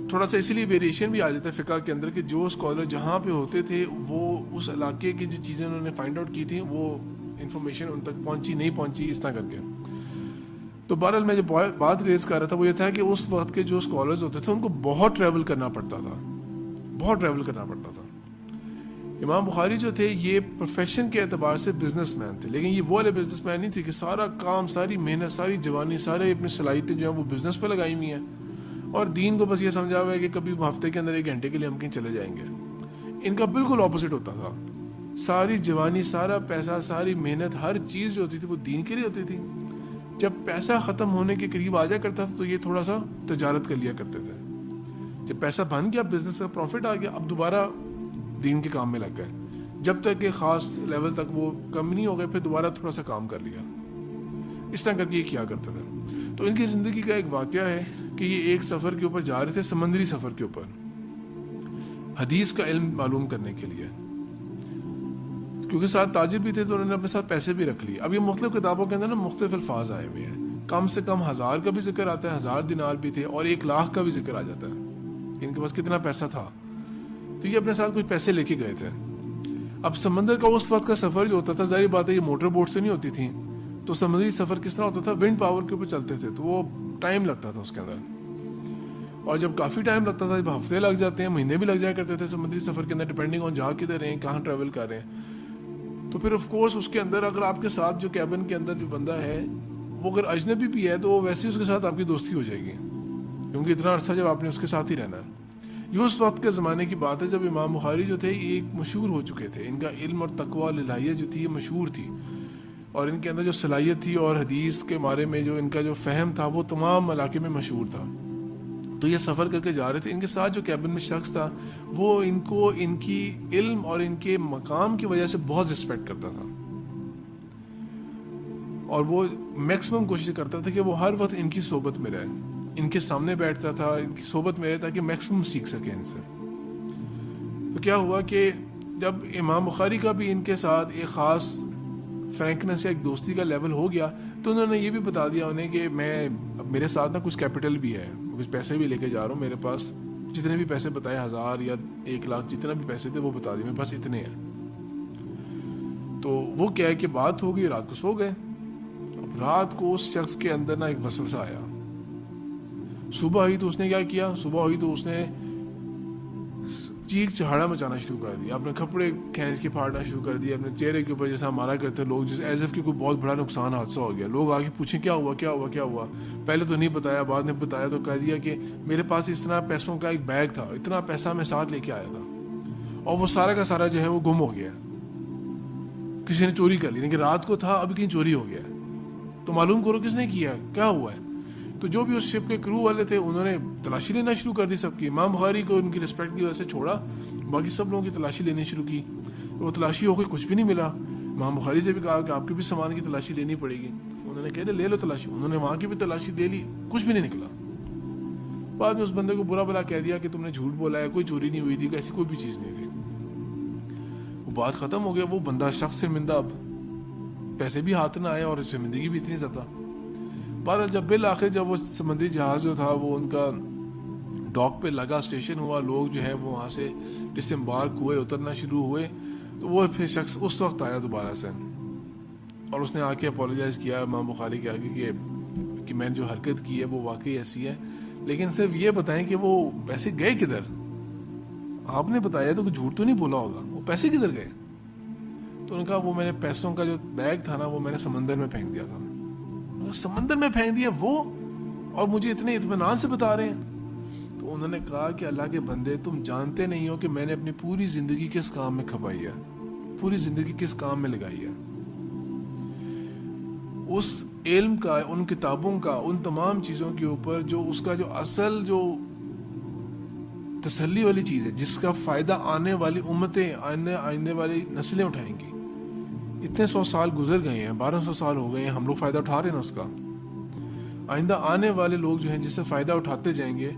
تھوڑا سا اسی لیے ویریشن بھی آ جاتا ہے فقہ کے اندر کہ جو اسکالر جہاں پہ ہوتے تھے وہ اس علاقے کی جو چیزیں انہوں نے فائنڈ آؤٹ کی تھیں وہ انفارمیشن ان تک پہنچی نہیں پہنچی, اس طرح کر کے. تو بہرحال میں جو بات ریز کر رہا تھا وہ یہ تھا کہ اس وقت کے جو اسکالرز ہوتے تھے ان کو بہت ٹریول کرنا پڑتا تھا, بہت ٹریول کرنا پڑتا تھا. امام بخاری جو تھے یہ پروفیشن کے اعتبار سے بزنس مین تھے, لیکن یہ وہ والے بزنس مین نہیں تھے کہ سارا کام, ساری محنت, ساری جوانی, سارے اپنی صلاحیتیں جو ہیں وہ بزنس پہ لگائی ہوئی ہیں اور دین کو بس یہ سمجھا ہوا ہے کہ کبھی ہفتے کے اندر 1 گھنٹے کے لیے ہم کہیں چلے جائیں گے. ان کا بالکل اپوزٹ ہوتا تھا. ساری جوانی, سارا پیسہ, ساری محنت, ہر چیز جو ہوتی تھی وہ دین کے لیے ہوتی تھی. جب پیسہ ختم ہونے کے قریب آ جایا کرتا تھا تو یہ تھوڑا سا تجارت کر لیا کرتے تھے. جب پیسہ بن گیا, بزنس کا پروفٹ آ گیا, اب دوبارہ دین کے کام میں لگ گئے. جب تک کہ خاص لیول تک وہ کم نہیں ہو گئے, پھر دوبارہ تھوڑا سا کام کر لیا. اس طرح کر کے یہ کیا کرتے تھے. تو ان کی زندگی کا ایک واقعہ ہے کہ یہ ایک سفر کے اوپر جا رہے تھے, سمندری سفر کے اوپر, حدیث کا علم معلوم کرنے کے لیے. کیونکہ ساتھ تاجر بھی تھے تو انہوں نے اپنے ساتھ پیسے بھی رکھ لیے. اب یہ مختلف کتابوں کے اندر نا مختلف الفاظ آئے ہوئے ہیں, کم سے کم 1000 کا بھی ذکر آتا ہے, 1000 دینار بھی تھے, اور 1 لاکھ کا بھی ذکر آ جاتا ہے. ان کے پاس کتنا پیسہ تھا, تو یہ اپنے ساتھ کچھ پیسے لے کے گئے تھے. اب سمندر کا اس وقت کا سفر جو ہوتا تھا, ظاہر بات ہے یہ موٹر بوٹ سے نہیں ہوتی تھی, تو سمندری سفر کس طرح ہوتا تھا, ونڈ پاور کے اوپر چلتے تھے, تو وہ ٹائم لگتا تھا اس کے اندر. اور جب کافی ٹائم لگتا تھا, جب ہفتے لگ جاتے ہیں, مہینے بھی لگ جایا کرتے تھے سمندری سفر کے اندر, ڈپینڈنگ آن جا کدھر رہے ہیں, کہاں ٹریول کر رہے ہیں. تو پھر آف کورس اس کے اندر اگر آپ کے ساتھ جو کیبن کے اندر جو بندہ ہے وہ اگر اجنبی بھی ہے تو وہ ویسے ہی اس کے ساتھ آپ کی دوستی ہو جائے گی, کیونکہ اتنا عرصہ جب آپ نے اس کے ساتھ ہی رہنا ہے. یہ اس وقت کے زمانے کی بات ہے جب امام بخاری جو تھے یہ ایک مشہور ہو چکے تھے. ان کا علم اور تقویٰ الہیہ جو تھی یہ مشہور تھی, اور ان کے اندر جو صلاحیت تھی اور حدیث کے بارے میں جو ان کا جو فہم تھا وہ تمام علاقے میں مشہور تھا. تو یہ سفر کر کے جا رہے تھے. ان کے ساتھ جو کیبن میں شخص تھا وہ ان کو ان کی علم اور ان کے مقام کی وجہ سے بہت رسپیکٹ کرتا تھا, اور وہ میکسیمم کوشش کرتا تھا کہ وہ ہر وقت ان کی صحبت میں رہے, ان کے سامنے بیٹھتا تھا, ان کی صحبت میں رہے تاکہ میکسیمم سیکھ سکے ان سے. تو کیا ہوا کہ جب امام بخاری کا بھی ان کے ساتھ ایک خاص فرینکنس یا ایک دوستی کا لیول ہو گیا, تو انہوں نے یہ بھی بتا دیا انہیں کہ میں اب میرے ساتھ نا کچھ کیپٹل بھی ہے, کچھ پیسے بھی لے کے جا رہا ہوں, میرے پاس جتنے بھی پیسے بتائے 1000 یا 1 لاکھ جتنا بھی پیسے تھے وہ بتا دیے, میرے پاس اتنے ہیں. تو وہ کیا ہے کہ بات ہو گئی, رات کو سو گئے. اب رات کو اس شخص کے اندر نا ایک وسوسہ آیا. صبح ہوئی تو اس نے کیا کیا, صبح ہوئی تو اس نے چیخ چہاڑا مچانا شروع کر دیا, اپنے کپڑے کھینچ کے پھاڑنا شروع کر دیا اپنے چہرے کے اوپر, جیسا ہمارا کرتے لوگ, جیسے ایز اف کہ کوئی بہت بڑا نقصان حادثہ ہو گیا. لوگ آگے پوچھیں کیا ہوا کیا ہوا کیا ہوا, پہلے تو نہیں بتایا, بعد میں بتایا تو کہہ دیا کہ میرے پاس اس طرح پیسوں کا ایک بیگ تھا, اتنا پیسہ میں ساتھ لے کے آیا تھا, اور وہ سارا کا سارا جو ہے وہ گم ہو گیا, کسی نے چوری کر لی, لیکن رات کو تھا ابھی کہیں چوری ہو گیا. تو معلوم کرو کس نے کیا, کیا ہوا ہے. تو جو بھی اس شپ کے کرو والے تھے انہوں نے تلاشی لینا شروع کر دی سب کی. امام بخاری کو ان کی رسپیکٹ کی وجہ سے چھوڑا, باقی سب لوگوں کی تلاشی لینی شروع کی. وہ تلاشی ہو گئی, کچھ بھی نہیں ملا. امام بخاری سے بھی کہا کہ آپ کے بھی سامان کی تلاشی لینی پڑے گی. انہوں نے کہہ دیا لے لو تلاشی. انہوں نے وہاں کی بھی تلاشی لے لی, کچھ بھی نہیں نکلا. بعد میں اس بندے کو برا بلا کہہ دیا کہ تم نے جھوٹ بولا ہے, کوئی چوری نہیں ہوئی تھی, ایسی کوئی بھی چیز نہیں تھی. وہ بات ختم ہو گیا. وہ بندہ شخص شرمندہ, اب پیسے بھی ہاتھ نہ آئے اور شرمندگی بھی اتنی زیادہ. بہرحال جب بالآخر جب وہ سمندری جہاز جو تھا وہ ان کا ڈاک پہ لگا, اسٹیشن ہوا, لوگ جو ہے وہ وہاں سے ڈسمبارک ہوئے, اترنا شروع ہوئے, تو وہ پھر شخص اس وقت آیا دوبارہ سے اور اس نے آ کے اپولوجائز کیا امام بخاری کے آگے کہ میں نے جو حرکت کی ہے وہ واقعی ایسی ہے, لیکن صرف یہ بتائیں کہ وہ پیسے گئے کدھر. آپ نے بتایا تو جھوٹ تو نہیں بولا ہوگا, وہ پیسے کدھر گئے؟ تو انہوں نے کہا وہ میں نے پیسوں کا جو بیگ تھا نا وہ میں نے سمندر میں پھینک دیا تھا. سمندر میں پھینک دیا وہ, اور مجھے اتنے اطمینان سے بتا رہے ہیں. تو انہوں نے کہا کہ اللہ کے بندے, تم جانتے نہیں ہو کہ میں نے اپنی پوری زندگی کس کام میں کھپائی ہے, پوری زندگی کس کام میں لگائی ہے. اس علم کا, ان کتابوں کا, ان تمام چیزوں کے اوپر جو اس کا جو اصل جو تسلی والی چیز ہے, جس کا فائدہ آنے والی امتیں, آنے والی نسلیں اٹھائیں گی. اتنے 100 سال گزر گئے ہیں, 1200 سال ہو گئے ہیں, ہم لوگ فائدہ اٹھا رہے ہیں نا اس کا. آئندہ آنے والے لوگ جو ہیں جس سے فائدہ اٹھاتے جائیں گے,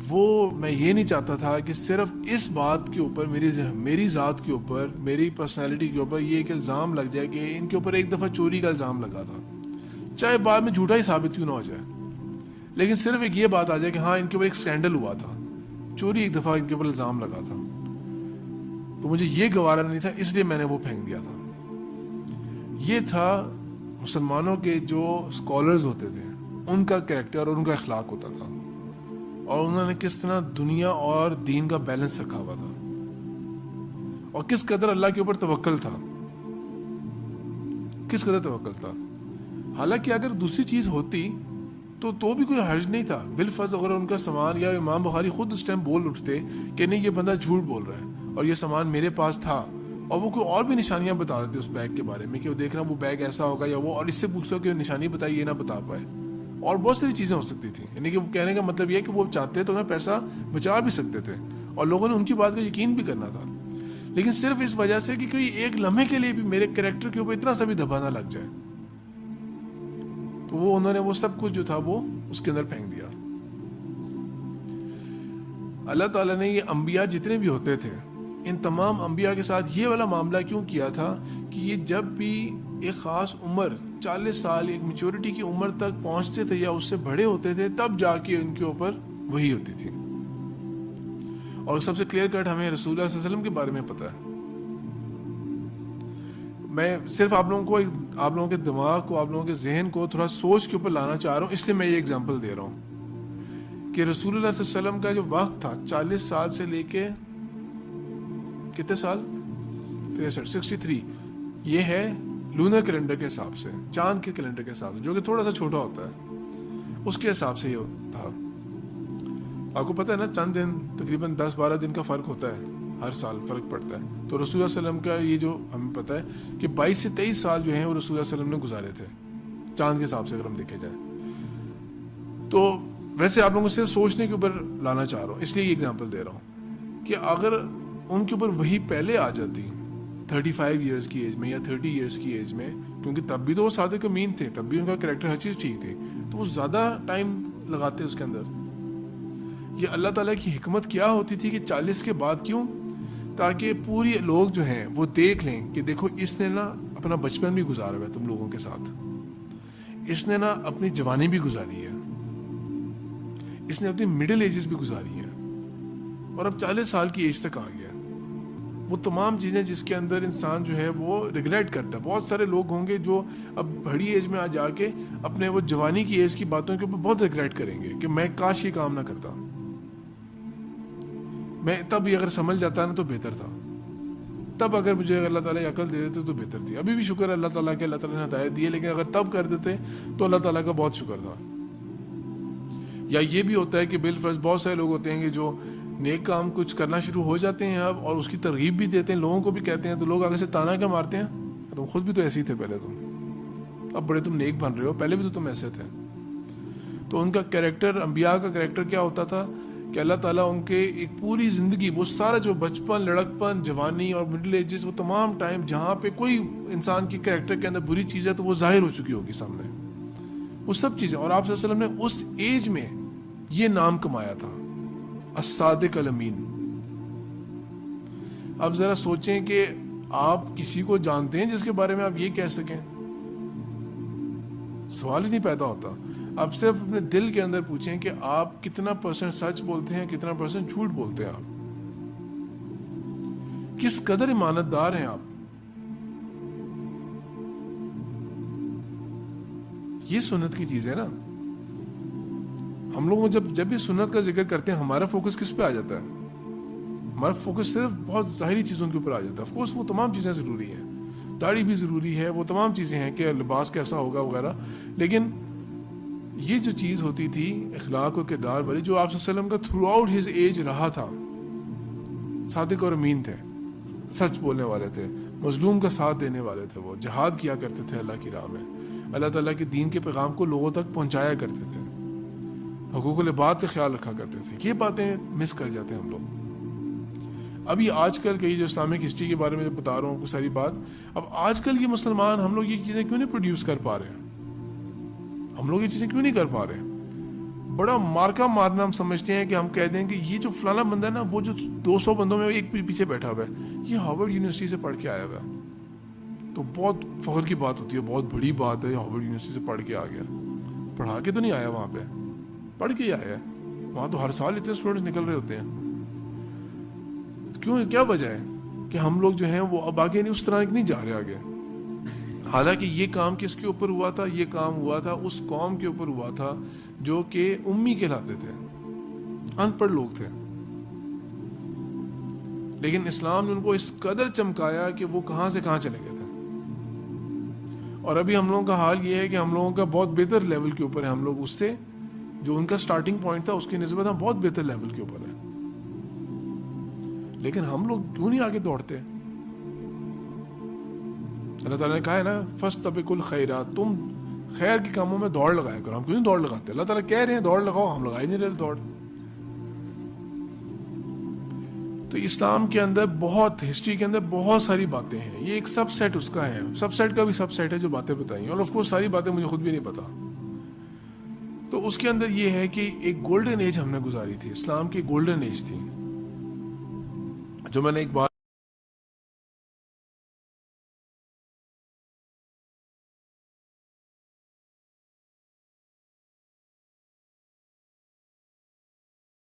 وہ میں یہ نہیں چاہتا تھا کہ صرف اس بات کے اوپر, میری ذات کے اوپر, میری پرسنالٹی کے اوپر یہ ایک الزام لگ جائے کہ ان کے اوپر ایک دفعہ چوری کا الزام لگا تھا, چاہے بعد میں جھوٹا ہی ثابت کیوں نہ ہو جائے, لیکن صرف ایک یہ بات آ جائے کہ ہاں ان کے اوپر ایک اسکینڈل ہوا تھا, چوری ایک دفعہ ان کے اوپر الزام لگا تھا, تو مجھے یہ گوارا نہیں تھا, اس لیے میں نے وہ پھینک دیا تھا. یہ تھا مسلمانوں کے جو اسکالرز ہوتے تھے ان کا کریکٹر اور ان کا اخلاق ہوتا تھا, اور انہوں نے کس طرح دنیا اور دین کا بیلنس رکھا ہوا تھا, اور کس قدر اللہ کے اوپر توکل تھا, کس قدر توکل تھا. حالانکہ اگر دوسری چیز ہوتی تو بھی کوئی حرج نہیں تھا. بالفرض اگر ان کا سامان, یا امام بخاری خود اس ٹائم بول اٹھتے کہ نہیں یہ بندہ جھوٹ بول رہا ہے اور یہ سامان میرے پاس تھا, اور وہ کوئی اور بھی نشانیاں بتا دیتے اس بیگ کے بارے میں کہ وہ دیکھ رہا وہ بیگ ایسا ہوگا, یا وہ اور اس سے پوچھ لو کہ نشانی بتائی, یہ نہ بتا پائے, اور بہت ساری چیزیں ہو سکتی تھیں. یعنی کہ وہ کہنے کا مطلب یہ ہے کہ وہ چاہتے تو پیسہ بچا بھی سکتے تھے, اور لوگوں نے ان کی بات کا یقین بھی کرنا تھا, لیکن صرف اس وجہ سے کہ کوئی ایک لمحے کے لیے بھی میرے کریکٹر کے اوپر اتنا سا بھی دھبا نہ لگ جائے, تو وہ انہوں نے وہ سب کچھ جو تھا وہ اس کے اندر پھینک دیا. اللہ تعالیٰ نے یہ انبیاء جتنے بھی ہوتے تھے, ان تمام انبیاء کے ساتھ یہ والا معاملہ کیوں کیا تھا کہ یہ جب بھی ایک خاص عمر 40 سال ایک میچورٹی کی عمر تک پہنچتے تھے یا اس سے بڑے ہوتے تھے, تب جا کے ان کے اوپر وحی ہوتی تھی. اور سب سے کلیئر کٹ ہمیں رسول اللہ صلی اللہ علیہ وسلم کے بارے میں پتہ ہے. میں صرف آپ لوگوں کے دماغ کو, آپ لوگوں کے ذہن کو تھوڑا سوچ کے اوپر لانا چاہ رہا ہوں, اس لیے میں یہ اگزامپل دے رہا ہوں کہ رسول اللہ صلی اللہ علیہ وسلم کا جو وقت تھا 40 سال سے لے کے کتنے سال 63, یہ ہے لونر کیلنڈر کے حساب سے, چاند کے کیلنڈر کے حساب سے, جو کہ تھوڑا سا چھوٹا ہوتا ہے, اس کے حساب سے یہ تھا. آپ کو پتہ ہے نا چند دن, تقریباً 10-12 دن کا فرق ہوتا ہے, ہر سال فرق پڑتا ہے. تو رسول اللہ علیہ وسلم کا یہ جو ہمیں پتہ ہے کہ 22 سے 23 سال جو ہیں وہ رسول اللہ علیہ وسلم نے گزارے تھے چاند کے حساب سے اگر ہم دیکھے جائے. تو ویسے آپ لوگوں کو صرف سوچنے کے اوپر لانا چاہ رہا ہوں, اس لیے یہ اگزامپل دے رہا ہوں کہ اگر ان کے اوپر وہی پہلے آ جاتی 35 ایئرس کی ایج میں یا 30 ایئرس کی ایج میں, کیونکہ تب بھی تو وہ صادق امین تھے, تب بھی ان کا کریکٹر ہر چیز ٹھیک تھی, تو وہ زیادہ ٹائم لگاتے اس کے اندر. یہ اللہ تعالیٰ کی حکمت کیا ہوتی تھی کہ 40 کے بعد کیوں, تاکہ پوری لوگ جو ہیں وہ دیکھ لیں کہ دیکھو اس نے نا اپنا بچپن بھی گزارا ہوا ہے تم لوگوں کے ساتھ, اس نے نا اپنی جوانی بھی گزاری ہے, اس نے اپنی مڈل ایجز بھی گزاری ہیں, اور اب 40 سال کی ایج تک آ گیا. وہ تمام چیزیں جس کے اندر انسان جو ہے وہ ریگریٹ کرتا ہے. بہت سارے لوگ ہوں گے جو اب بڑی ایج میں آ جا کے اپنے وہ جوانی کی ایج کی باتوں کے اوپر بہت ریگریٹ کریں گے کہ میں کاش یہ کام نہ کرتا, میں تب یہ اگر سمجھ جاتا نا تو بہتر تھا, تب اگر مجھے اللہ تعالیٰ عقل دے دیتے تو بہتر تھی. ابھی بھی شکر ہے اللہ تعالیٰ کے, اللہ تعالیٰ نے ہدایت دی ہے, لیکن اگر تب کر دیتے تو اللہ تعالیٰ کا بہت شکر تھا. یا یہ بھی ہوتا ہے کہ بالفرض بہت سارے لوگ ہوتے ہیں کہ جو نیک کام کچھ کرنا شروع ہو جاتے ہیں اب, اور اس کی ترغیب بھی دیتے ہیں, لوگوں کو بھی کہتے ہیں, تو لوگ آگے سے تانا کیا مارتے ہیں, تم خود بھی تو ایسے ہی تھے پہلے, اب بڑے تم نیک بن رہے ہو, پہلے بھی تو تم ایسے تھے. تو ان کا کریکٹر, انبیاء کا کریکٹر کیا ہوتا تھا کہ اللہ تعالیٰ ان کے ایک پوری زندگی, وہ سارا جو بچپن, لڑکپن, جوانی اور مڈل ایجز, وہ تمام ٹائم جہاں پہ کوئی انسان کی کریکٹر کے اندر بری چیز ہے تو وہ ظاہر ہو چکی ہوگی سامنے, وہ سب چیزیں. اور آپ صلی اللہ علیہ وسلم نے اس ایج میں یہ نام کمایا تھا, الصادق الامین. اب ذرا سوچیں کہ آپ کسی کو جانتے ہیں جس کے بارے میں آپ یہ کہہ سکیں؟ سوال ہی نہیں پیدا ہوتا. آپ صرف اپنے دل کے اندر پوچھیں کہ آپ کتنا % سچ بولتے ہیں, کتنا % جھوٹ بولتے ہیں, آپ کس قدر امانت دار ہیں آپ. یہ سنت کی چیز ہے نا. ہم لوگ جب بھی سنت کا ذکر کرتے ہیں ہمارا فوکس کس پہ آ جاتا ہے؟ ہمارا فوکس صرف بہت ظاہری چیزوں کے اوپر آ جاتا ہے. آف کورس وہ تمام چیزیں ضروری ہیں, داڑھی بھی ضروری ہے, وہ تمام چیزیں ہیں کہ لباس کیسا ہوگا وغیرہ, لیکن یہ جو چیز ہوتی تھی اخلاق و کردار والی, جو آپ صلی اللہ علیہ وسلم کا تھرو آؤٹ ہز ایج رہا تھا, صادق اور امین تھے, سچ بولنے والے تھے, مظلوم کا ساتھ دینے والے تھے, وہ جہاد کیا کرتے تھے اللہ کی راہ میں, اللہ تعالیٰ کے دین کے پیغام کو لوگوں تک پہنچایا کرتے تھے, حقوق العباد کا خیال رکھا کرتے تھے. یہ باتیں مس کر جاتے ہیں ہم لوگ. ابھی آج کل کی جو اسلامک ہسٹری کے بارے میں جو بتا رہا ہوں کوئی ساری بات, اب آج کل یہ مسلمان ہم لوگ یہ چیزیں کیوں نہیں پروڈیوس کر پا رہے ہیں؟ ہم لوگ یہ چیزیں کیوں نہیں کر پا رہے ہیں؟ بڑا مارکا مارنا ہم سمجھتے ہیں کہ ہم کہہ دیں کہ یہ جو فلانا بندہ ہے نا, وہ جو 200 بندوں میں ایک پیچھے بیٹھا ہوا ہے, یہ ہارورڈ یونیورسٹی سے پڑھ کے آیا ہوا ہے, تو بہت فخر کی بات ہوتی ہے, بہت بڑی بات ہے, ہارورڈ یونیورسٹی سے پڑھ کے آ گیا. پڑھا کے تو نہیں آیا وہاں پہ, پڑھ کے ہی آیا ہے. وہاں تو ہر سال اتنے اسٹوڈنٹس نکل رہے ہوتے ہیں. کیوں, کیا وجہ ہے کہ ہم لوگ جو ہیں وہ اب آگے نہیں, اس طرح نہیں جا رہے آگے. حالانکہ یہ کام کس کے اوپر ہوا تھا؟ یہ کام ہوا تھا اس قوم کے اوپر ہوا تھا جو کہ امی کہلاتے تھے, ان پڑھ لوگ تھے, لیکن اسلام نے ان کو اس قدر چمکایا کہ وہ کہاں سے کہاں چلے گئے تھے. اور ابھی ہم لوگوں کا حال یہ ہے کہ ہم لوگوں کا بہت بہتر لیول کے اوپر ہے, ہم لوگ اس سے جو ان کا سٹارٹنگ پوائنٹ تھا اس کی نسبت ہم بہت بہتر لیول کے اوپر ہیں, لیکن ہم لوگ کیوں نہیں آگے دوڑتے؟ اللہ تعالیٰ نے کہا ہے نا, فاستبقوا الخیرات, تم خیر کے کاموں میں دوڑ لگایا کرو. ہم کیوں نہیں دوڑ لگاتے؟ اللہ تعالیٰ کہہ رہے ہیں دوڑ لگاؤ, ہم لگا ہی نہیں رہے دوڑ. تو اسلام کے اندر بہت, ہسٹری کے اندر بہت ساری باتیں ہیں, یہ ایک سب سیٹ اس کا ہے, سب سیٹ کا بھی سب سیٹ ہے جو باتیں بتائی ہیں, اور آف کورس ساری باتیں مجھے خود بھی نہیں پتا. تو اس کے اندر یہ ہے کہ ایک گولڈن ایج ہم نے گزاری تھی, اسلام کی گولڈن ایج تھی, جو میں نے ایک بار